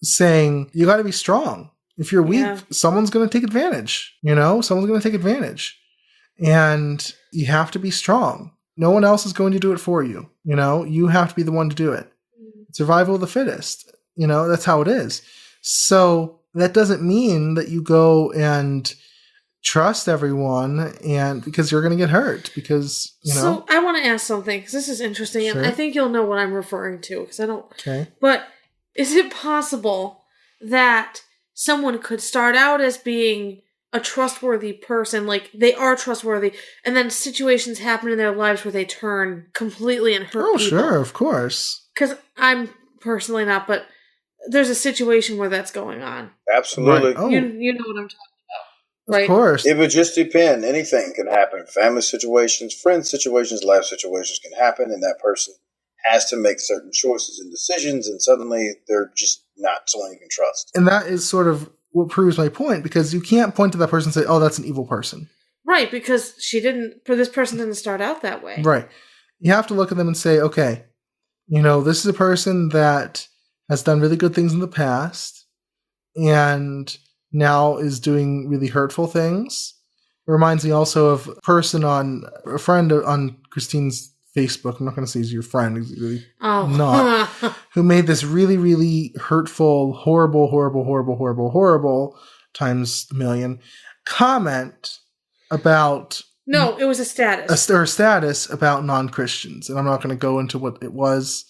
S2: saying, you got to be strong. If you're weak, someone's going to take advantage, someone's going to take advantage. And you have to be strong. No one else is going to do it for you. You have to be the one to do it. Survival of the fittest. That's how it is. So that doesn't mean that you go and trust everyone and because you're going to get hurt because,
S3: So I want to ask something because this is interesting.
S2: Sure.
S3: And I think you'll know what I'm referring to because I don't.
S2: Okay.
S3: But is it possible that someone could start out as being a trustworthy person, like they are trustworthy, and then situations happen in their lives where they turn completely and hurt people.
S2: Sure, of course.
S3: Because I'm personally not, but there's a situation where that's going on.
S4: Absolutely.
S2: Right. Oh.
S3: You know what I'm talking about, right?
S2: Of course.
S4: It would just depend. Anything can happen. Family situations, friend situations, life situations can happen, and that person has to make certain choices and decisions, and suddenly they're just not someone you can trust.
S2: And that is sort of what proves my point, because you can't point to that person and say, oh, that's an evil person.
S3: Right, because this person didn't start out that way.
S2: Right. You have to look at them and say, okay, this is a person that has done really good things in the past and now is doing really hurtful things. It reminds me also of a friend on Christine's Facebook. I'm not going to say he's your friend. He's really not. Who made this really, really hurtful, horrible times a million comment about...
S3: No, it was a status.
S2: A status about non-Christians. And I'm not going to go into what it was.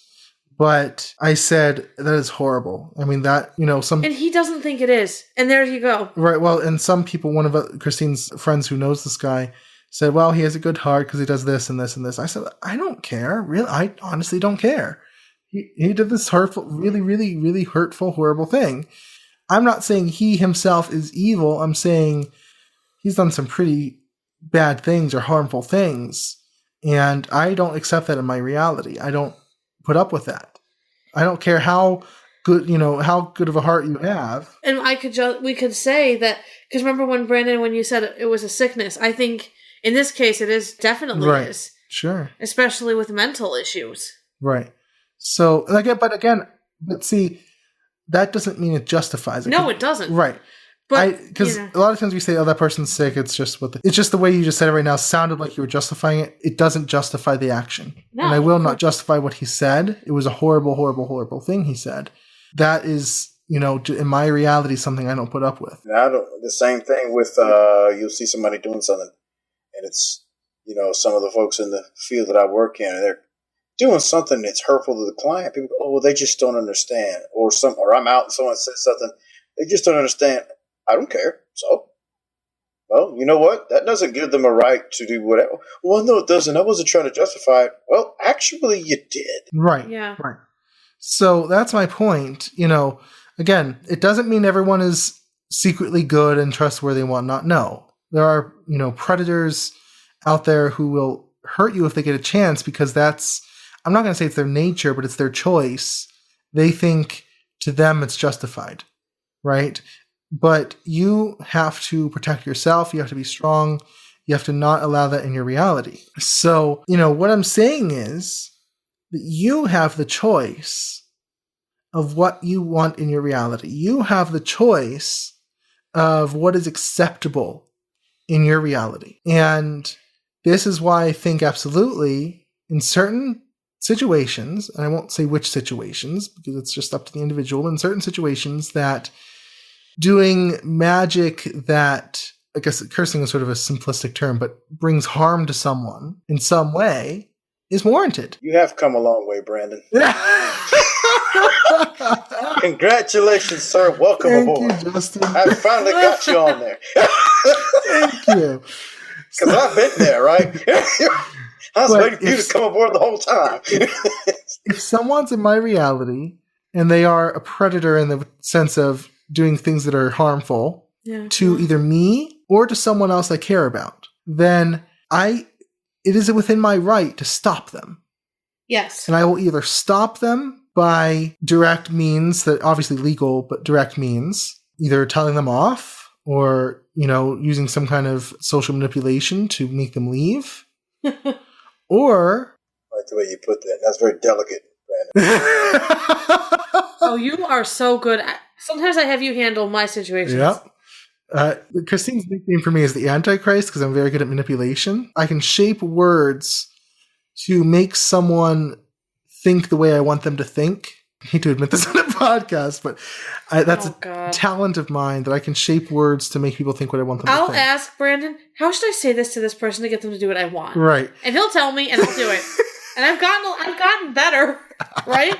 S2: But I said, that is horrible. I mean, that, some...
S3: And he doesn't think it is. And there you go.
S2: Right, well, and some people, one of Christine's friends who knows this guy, said, well, he has a good heart because he does this and this and this. I said, I don't care. Really, I honestly don't care. He did this hurtful, really, really, really hurtful, horrible thing. I'm not saying he himself is evil. I'm saying he's done some pretty bad things or harmful things. And I don't accept that in my reality. I don't put up with that. I don't care how good, how good of a heart you have.
S3: And we could say that, because remember when you said it was a sickness, I think in this case it is definitely
S2: right.
S3: is.
S2: Sure.
S3: Especially with mental issues.
S2: Right. So, but see, that doesn't mean it justifies it.
S3: No, it doesn't.
S2: Right.
S3: But
S2: because a lot of times we say, "Oh, that person's sick." It's just the way you just said it right now sounded like you were justifying it. It doesn't justify the action,
S3: no,
S2: and I will not justify what he said. It was a horrible, horrible, horrible thing he said. That is, in my reality, something I don't put up with.
S4: The same thing with you'll see somebody doing something, and it's some of the folks in the field that I work in, and they're doing something that's hurtful to the client. People go, "Oh, well, they just don't understand," or I'm out and someone says something, they just don't understand. I don't care. So, well, you know what? That doesn't give them a right to do whatever. Well, no, it doesn't. I wasn't trying to justify it. Well, actually, you did.
S2: Right.
S3: Yeah.
S2: Right. So that's my point. Again, it doesn't mean everyone is secretly good and trustworthy and whatnot. No. There are, predators out there who will hurt you if they get a chance, because I'm not going to say it's their nature, but it's their choice. They think to them it's justified. Right? But you have to protect yourself. You have to be strong. You have to not allow that in your reality. So, what I'm saying is that you have the choice of what you want in your reality. You have the choice of what is acceptable in your reality. And this is why I think absolutely in certain situations, and I won't say which situations because it's just up to the individual, in certain situations that doing magic that, I guess cursing is sort of a simplistic term, but brings harm to someone in some way is warranted.
S4: You have come a long way, Brandon. Congratulations, sir. Welcome aboard.
S2: Thank you, Justin.
S4: I finally got you on there.
S2: Thank you.
S4: Because I've been there, right? I was waiting for you to come aboard the whole time.
S2: If someone's in my reality and they are a predator in the sense of doing things that are harmful to either me or to someone else I care about, then it is within my right to stop them.
S3: Yes.
S2: And I will either stop them by direct means, that obviously legal, but direct means, either telling them off or, using some kind of social manipulation to make them leave. Or...
S4: I like the way you put that. That's very delicate, Brandon.
S3: Oh, you are so good at... Sometimes I have you handle my situations.
S2: Yep. Christine's nickname for me is the Antichrist because I'm very good at manipulation. I can shape words to make someone think the way I want them to think. I hate to admit this on a podcast, but that's a talent of mine, that I can shape words to make people think what I want them to think.
S3: I'll ask Brandon, how should I say this to this person to get them to do what I want?
S2: Right.
S3: And he'll tell me, and I'll do it. And I've gotten better, right?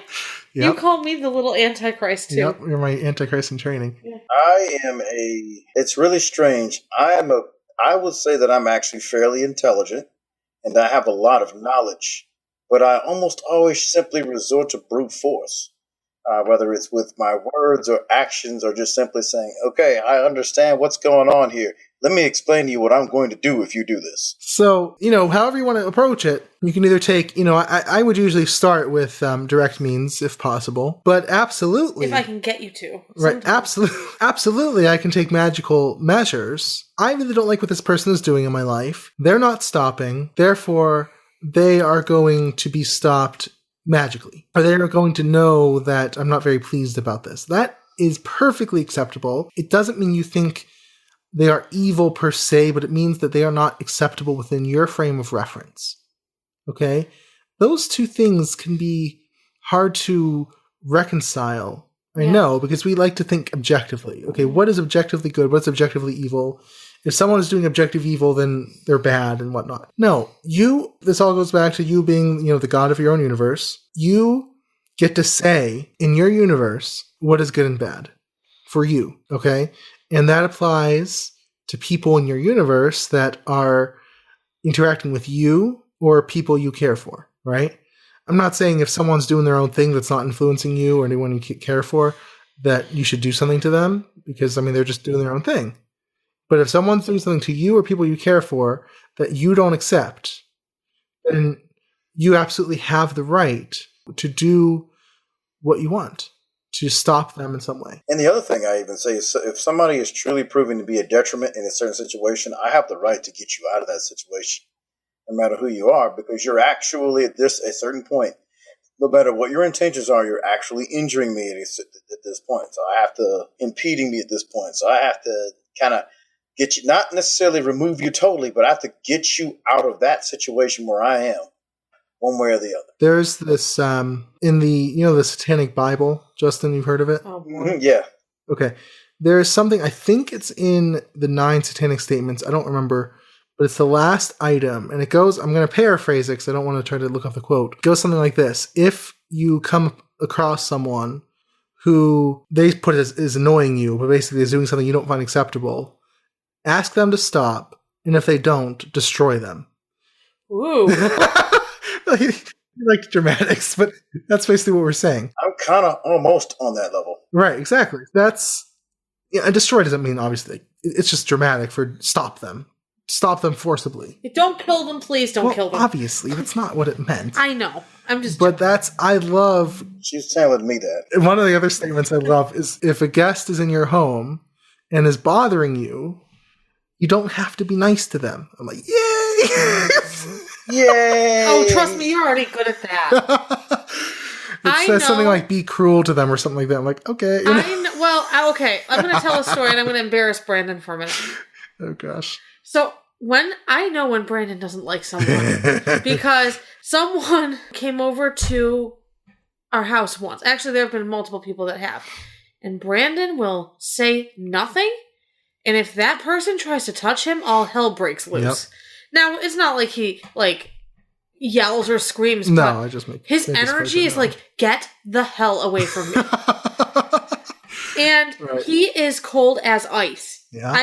S3: You call me the little Antichrist, too.
S2: Yep, you're my Antichrist in training.
S4: It's really strange. I would say that I'm actually fairly intelligent and I have a lot of knowledge, but I almost always simply resort to brute force. Whether it's with my words or actions or just simply saying, okay, I understand what's going on here. Let me explain to you what I'm going to do if you do this.
S2: So, however you want to approach it, you can either take, I would usually start with direct means if possible, but absolutely.
S3: If I can get you to.
S2: Right, absolutely, I can take magical measures. I really don't like what this person is doing in my life. They're not stopping. Therefore, they are going to be stopped magically, or they're going to know that I'm not very pleased about this. That is perfectly acceptable. It doesn't mean you think they are evil per se, but it means that they are not acceptable within your frame of reference. Okay? Those two things can be hard to reconcile. I know, because we like to think objectively. Okay, what is objectively good? What's objectively evil? If someone is doing objective evil, then they're bad and whatnot. No, this all goes back to you being, the god of your own universe. You get to say in your universe what is good and bad for you, okay? And that applies to people in your universe that are interacting with you or people you care for, right? I'm not saying if someone's doing their own thing that's not influencing you or anyone you care for, that you should do something to them, because, they're just doing their own thing. But if someone's doing something to you or people you care for that you don't accept, then you absolutely have the right to do what you want, to stop them in some way.
S4: And the other thing I even say is, if somebody is truly proving to be a detriment in a certain situation, I have the right to get you out of that situation, no matter who you are, because you're actually at a certain point, no matter what your intentions are, you're actually injuring me at this point. So I have to, impeding me at this point. So I have to kind of get you, not necessarily remove you totally, but I have to get you out of that situation where I am, one way or the other.
S2: There's this, in the Satanic Bible, Justin, you've heard of it?
S3: Oh, boy.
S4: Mm-hmm, yeah.
S2: Okay. There's something, I think it's in the 9 Satanic Statements, I don't remember, but it's the last item, and it goes, I'm going to paraphrase it because I don't want to try to look up the quote. It goes something like this: if you come across someone who they put as annoying you, but basically is doing something you don't find acceptable, ask them to stop, and if they don't, destroy them.
S3: Ooh.
S2: You like dramatics, but that's basically what we're saying.
S4: I'm kind of almost on that level.
S2: Right, exactly. And destroy doesn't mean, obviously, it's just dramatic for stop them. Stop them forcibly.
S3: Don't kill them, please don't kill them.
S2: Obviously, that's not what it meant.
S3: I know. I'm just...
S2: But I love...
S4: She's telling me that.
S2: One of the other statements I love is, if a guest is in your home and is bothering you, you don't have to be nice to them. I'm like, yay!
S4: Yay!
S3: Oh, trust me, you're already good at that.
S2: It says something like, be cruel to them or something like that. I'm like, okay.
S3: Okay. I'm going to tell a story and I'm going to embarrass Brandon for a minute.
S2: Oh, gosh.
S3: So when Brandon doesn't like someone, because someone came over to our house once. Actually, there have been multiple people that have. And Brandon will say nothing. And if that person tries to touch him, all hell breaks loose. Yep. Now, it's not like he, yells or screams.
S2: No,
S3: but
S2: I just make
S3: his energy is get the hell away from me. And he is cold as ice.
S2: Yeah.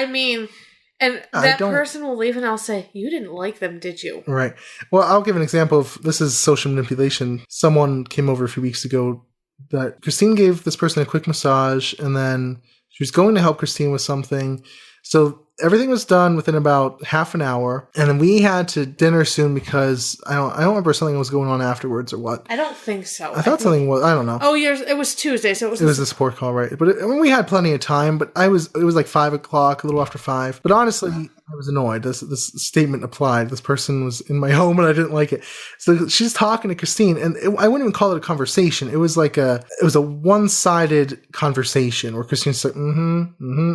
S3: And that person will leave and I'll say, you didn't like them, did you?
S2: Right. Well, I'll give an example of, this is social manipulation. Someone came over a few weeks ago that Christine gave this person a quick massage, and then she was going to help Christine with something. So everything was done within about half an hour, and then we had to dinner soon because I don't remember, something was going on afterwards or what.
S3: I don't think so.
S2: I thought something was, I don't know.
S3: Oh, it was Tuesday, so it was
S2: a support call, right? But we had plenty of time. But it was like 5 o'clock, a little after 5. But honestly, I was annoyed. This statement applied. This person was in my home and I didn't like it. So she's talking to Christine, and I wouldn't even call it a conversation. It was a one-sided conversation where Christine's like,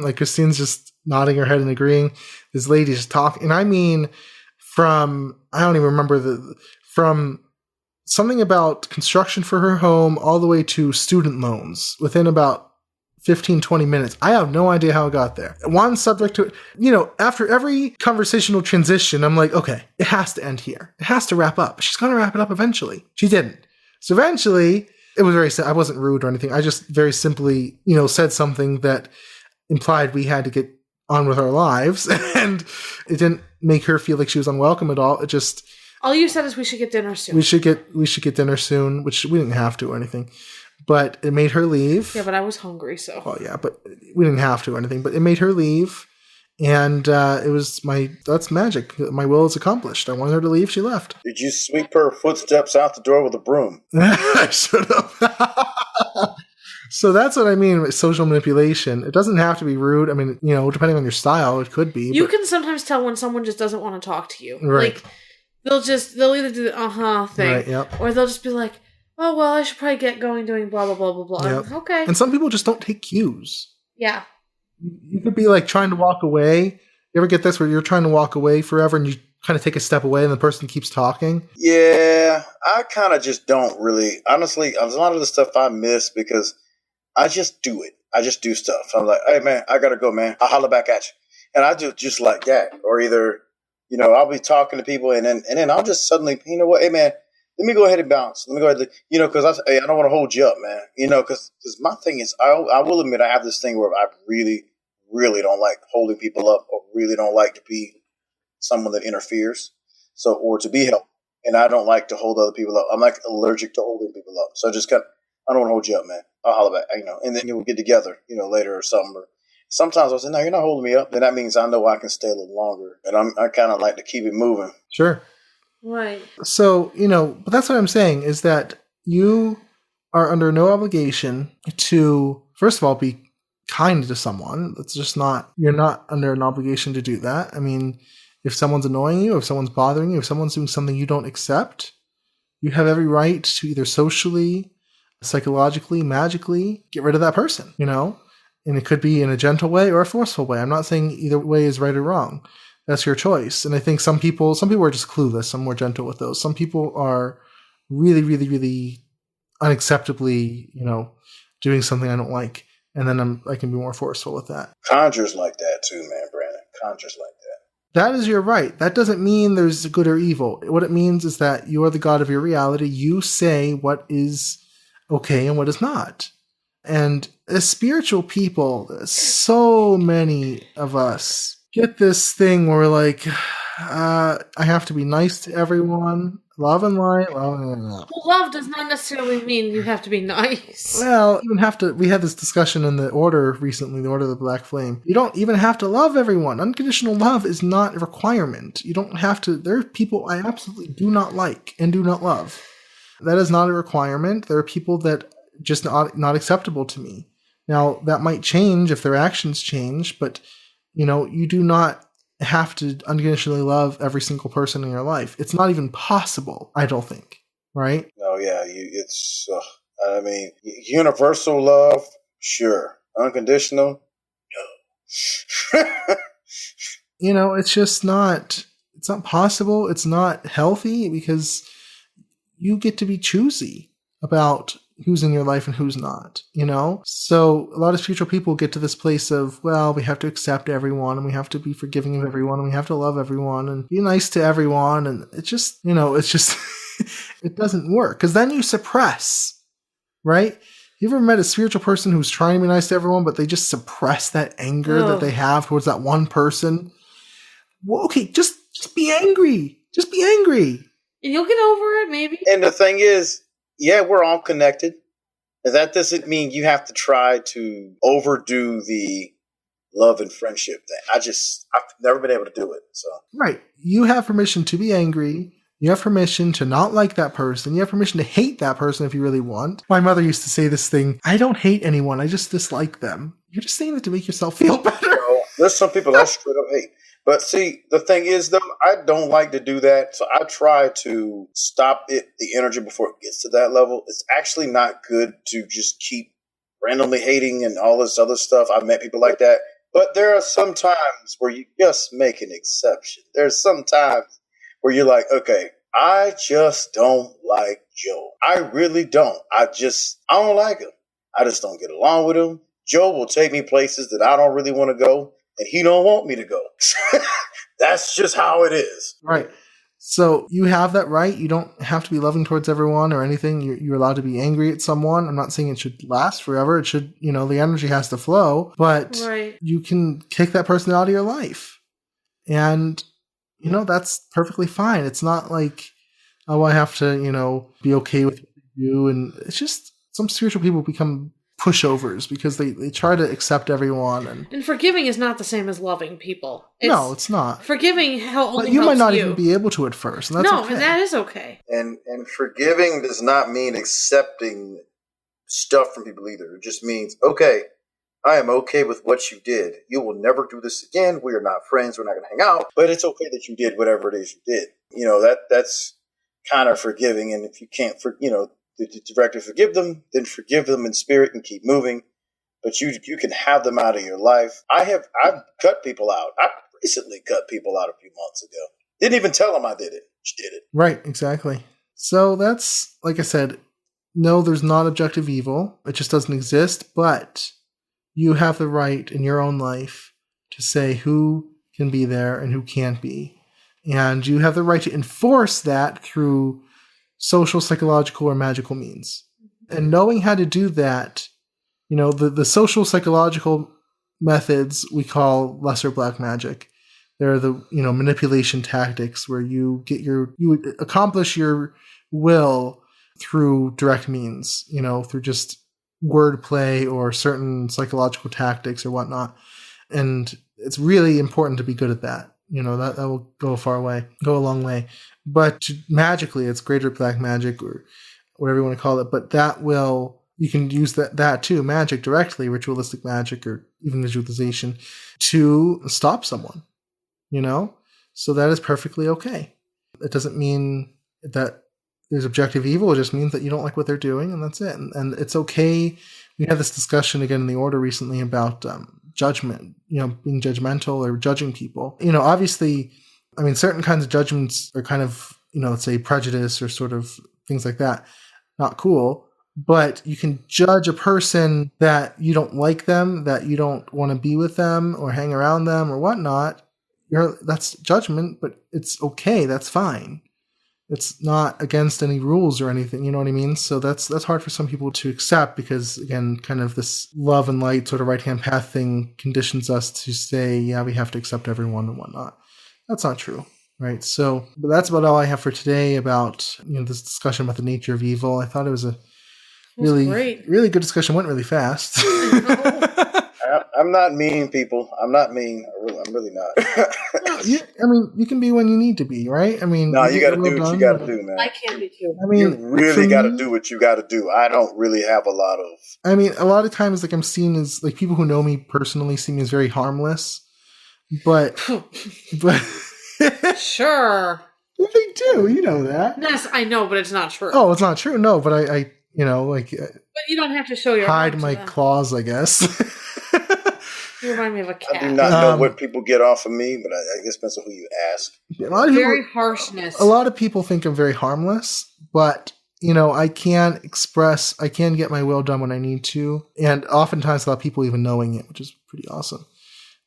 S2: like Christine's just nodding her head and agreeing. This lady's just talking. And from, I don't even remember from something about construction for her home all the way to student loans within about 15, 20 minutes. I have no idea how it got there. One subject to, after every conversational transition, I'm like, okay, it has to end here. It has to wrap up. She's going to wrap it up eventually. She didn't. So eventually, It was I wasn't rude or anything. I just very simply, said something that implied we had to get on with our lives, and it didn't make her feel like she was unwelcome at all. It just,
S3: all you said is we should get dinner soon.
S2: we should get dinner soon, which we didn't have to or anything, but it made her leave.
S3: Yeah, but I was hungry, so.
S2: Well, yeah, but we didn't have to or anything, but it made her leave, and it was that's magic. My will is accomplished. I wanted her to leave. She left.
S4: Did you sweep her footsteps out the door with a broom?
S2: I should have. So that's what I mean with social manipulation. It doesn't have to be rude. I mean, depending on your style, it could be.
S3: You can sometimes tell when someone just doesn't want to talk to you.
S2: Right.
S3: Like, they'll either do the thing,
S2: right, yep.
S3: or they'll just be like, oh, well, I should probably get going doing blah, blah, blah, blah, blah.
S2: Yep.
S3: Okay.
S2: And some people just don't take cues.
S3: Yeah.
S2: You could be like trying to walk away. You ever get this where you're trying to walk away forever and you kind of take a step away and the person keeps talking?
S4: Yeah, I kind of just don't really. Honestly, there's a lot of the stuff I miss because I just do it. I just do stuff. I'm like, hey, man, I got to go, man. I'll holler back at you. And I do just like that. Or either, I'll be talking to people and then I'll just suddenly, you know what, hey, man, let me go ahead and bounce. Let me go ahead and, because I don't want to hold you up, man. Because my thing is, I will admit I have this thing where I really, really don't like holding people up or really don't like to be someone that interferes. Or to be helped. And I don't like to hold other people up. I'm like allergic to holding people up. So I just I don't want to hold you up, man. I'll holler back, and then we'll get together, later or something. Or sometimes I'll say, no, you're not holding me up. Then that means I know I can stay a little longer. And I kind of like to keep it moving.
S2: Sure.
S3: Right.
S2: So, but that's what I'm saying is that you are under no obligation to, first of all, be kind to someone. That's just you're not under an obligation to do that. I mean, if someone's annoying you, if someone's bothering you, if someone's doing something you don't accept, you have every right to either socially, psychologically, magically get rid of that person, and it could be in a gentle way or a forceful way. I'm not saying either way is right or wrong. That's your choice. And I think some people are just clueless. I'm more gentle with those. Some people are really, really, really unacceptably, doing something I don't like. And then I can be more forceful with that.
S4: Conjures like that too, man, Brandon. Conjures like that.
S2: That is your right. That doesn't mean there's good or evil. What it means is that you are the God of your reality. You say what is okay and what is not. And as spiritual people, so many of us get this thing where we're like, I have to be nice to everyone, love and light.
S3: Well, love does not necessarily mean you have to be nice.
S2: Well, we had this discussion in the Order recently, the Order of the Black Flame. You don't even have to love everyone. Unconditional love is not a requirement. You don't have to. There are people I absolutely do not like and do not love. That is not a requirement. There are people that just not acceptable to me. Now, that might change if their actions change, but, you do not have to unconditionally love every single person in your life. It's not even possible, I don't think, right?
S4: No, yeah, universal love, sure. Unconditional, no.
S2: It's just not possible. It's not healthy because you get to be choosy about who's in your life and who's not, So a lot of spiritual people get to this place of, well, we have to accept everyone and we have to be forgiving of everyone and we have to love everyone and be nice to everyone. And it just, it doesn't work because then you suppress, right? You ever met a spiritual person who's trying to be nice to everyone, but they just suppress that anger that they have towards that one person? Well, okay, just be angry. Just be angry.
S3: And you'll get over it, maybe.
S4: And the thing is, yeah, we're all connected. That doesn't mean you have to try to overdo the love and friendship thing. I've never been able to do it. So
S2: right. You have permission to be angry. You have permission to not like that person. You have permission to hate that person if you really want. My mother used to say this thing, I don't hate anyone. I just dislike them. You're just saying that to make yourself feel better.
S4: There's some people I straight up hate. But see, the thing is, though, I don't like to do that. So I try to stop the energy before it gets to that level. It's actually not good to just keep randomly hating and all this other stuff. I've met people like that. But there are some times where you just make an exception. There's some times where you're like, okay, I just don't like Joe. I really don't. I don't like him. I just don't get along with him. Joe will take me places that I don't really want to go. And he don't want me to go. That's just how it is.
S2: Right. So you have that right. You don't have to be loving towards everyone or anything. You're allowed to be angry at someone. I'm not saying it should last forever. It should, the energy has to flow, but
S3: Right.
S2: you can kick that person out of your life. And, that's perfectly fine. It's not like, oh, I have to, be okay with you. And it's just some spiritual people become pushovers because they try to accept everyone. And
S3: forgiving is not the same as loving people.
S2: No, it's not.
S3: Forgiving only
S2: But you might
S3: helps
S2: not
S3: you.
S2: even be able to at first. And that's okay.
S3: And that is okay.
S4: And forgiving does not mean accepting stuff from people either. It just means, okay, I am okay with what you did. You will never do this again. We are not friends. We're not going to hang out. But it's okay that you did whatever it is you did. That's kind of forgiving. And if you can't, directly forgive them, then forgive them in spirit and keep moving. But you can have them out of your life. I've cut people out. I recently cut people out a few months ago. Didn't even tell them I did it. Just did it.
S2: Right, exactly. So that's, like I said, no, there's not objective evil. It just doesn't exist. But you have the right in your own life to say who can be there and who can't be. And you have the right to enforce that through social, psychological, or magical means. And knowing how to do that, the social, psychological methods we call lesser black magic. They're the, manipulation tactics where you accomplish your will through direct means, through just wordplay or certain psychological tactics or whatnot. And it's really important to be good at that. That will go a long way. But magically, it's greater black magic or whatever you want to call it. But you can use that too, magic directly, ritualistic magic or even visualization, to stop someone, So that is perfectly okay. It doesn't mean that there's objective evil. It just means that you don't like what they're doing, and that's it. And it's okay. We had this discussion again in the order recently about judgment, being judgmental or judging people. Obviously, certain kinds of judgments are kind of, let's say prejudice or sort of things like that. Not cool. But you can judge a person that you don't like them, that you don't want to be with them or hang around them or whatnot. That's judgment, but it's okay. That's fine. It's not against any rules or anything. You know what I mean? So that's hard for some people to accept because, again, kind of this love and light sort of right-hand path thing conditions us to say, yeah, we have to accept everyone and whatnot. That's not true, right? So but that's about all I have for today about this discussion about the nature of evil. I thought it was a really good discussion. Went really fast.
S4: I'm not mean, people. I'm not mean. I'm really not.
S2: You can be when you need to be, right?
S4: No, you got to do what you got to do, man.
S3: I can be too.
S4: You really got to do what you got to do. I don't really have a lot of.
S2: A lot of times, I'm seen as people who know me personally see me as very harmless, but
S3: Sure.
S2: They do, you know that.
S3: Yes, I know, but it's not true.
S2: Oh, it's not true. No, but I
S3: But you don't have to show your
S2: hide my claws, I guess.
S3: You remind me of a cat.
S4: I do not know what people get off of me, but I guess depends on who you ask.
S3: Very harshness.
S2: A lot of people think I'm very harmless, but I can get my will done when I need to, and oftentimes without people even knowing it, which is pretty awesome.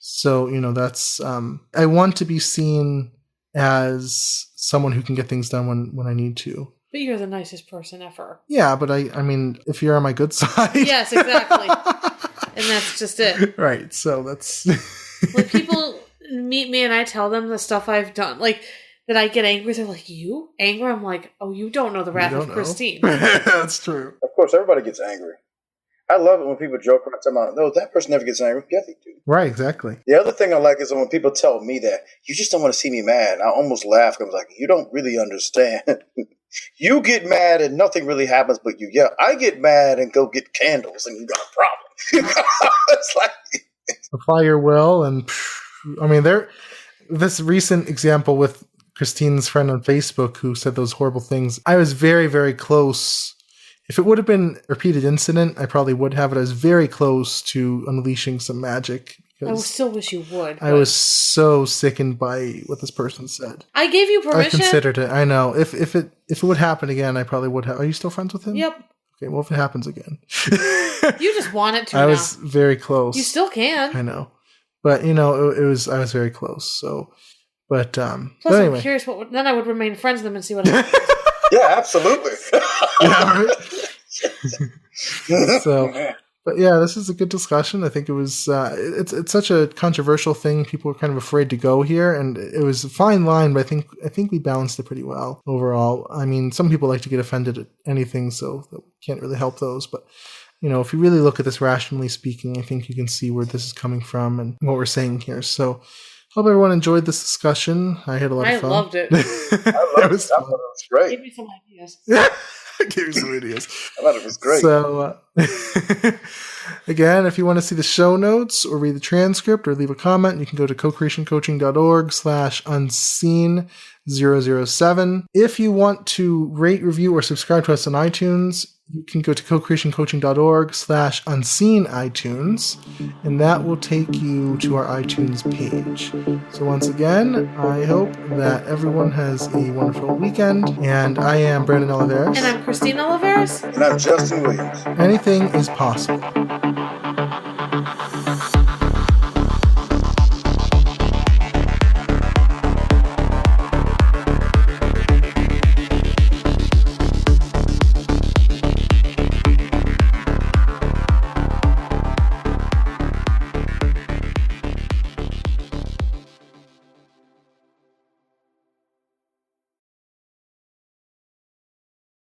S2: So that's I want to be seen as someone who can get things done when I need to.
S3: But you're the nicest person ever.
S2: Yeah, but if you're on my good side.
S3: Yes, exactly. And that's just it.
S2: Right. So that's
S3: when people meet me and I tell them the stuff I've done, like that I get angry, they're like, "You angry?" I'm like, "Oh, you don't know the wrath of Christine."
S2: That's true.
S4: Of course, everybody gets angry. I love it when people joke around talking about, no, that person never gets angry. Yeah, they do.
S2: Right, exactly.
S4: The other thing I like is when people tell me that, you just don't want to see me mad. I almost laugh. I was like, you don't really understand. You get mad and nothing really happens but you yell. I get mad and go get candles and you got a problem. It's like...
S2: Apply your will and... this recent example with Christine's friend on Facebook who said those horrible things, I was very, very close. If it would have been a repeated incident, I probably would have, but I was very close to unleashing some magic.
S3: I still wish you would.
S2: I was so sickened by what this person said.
S3: I gave you permission.
S2: I considered it. I know. If it would happen again, I probably would have. Are you still friends with him?
S3: Yep.
S2: Okay, well, if it happens again.
S3: You just want it to
S2: I was very close.
S3: You still can.
S2: I know. But, I was very close. So, But
S3: Plus,
S2: anyway.
S3: I'm curious then I would remain friends with them and see what happens.
S4: Yeah, absolutely.
S2: Yeah, right? So, but yeah, this is a good discussion. I think it was, it's such a controversial thing. People were kind of afraid to go here, and it was a fine line, but I think we balanced it pretty well overall. I mean, some people like to get offended at anything, so we can't really help those, but if you really look at this rationally speaking, I think you can see where this is coming from and what we're saying here. So, hope everyone enjoyed this discussion. I had a lot of fun.
S3: I loved it.
S4: I thought it was great.
S3: Give me some ideas.
S2: Yeah, give you some ideas.
S4: I thought it was great.
S2: So, again, if you want to see the show notes or read the transcript or leave a comment, you can go to cocreationcoaching.org/unseen007. If you want to rate, review, or subscribe to us on iTunes, you can go to cocreationcoaching.org/unseen-iTunes, and that will take you to our iTunes page. So once again, I hope that everyone has a wonderful weekend, and I am Brandon Oliveras.
S3: And I'm Christine Oliveras.
S4: And I'm Justin Williams.
S2: Anything is possible.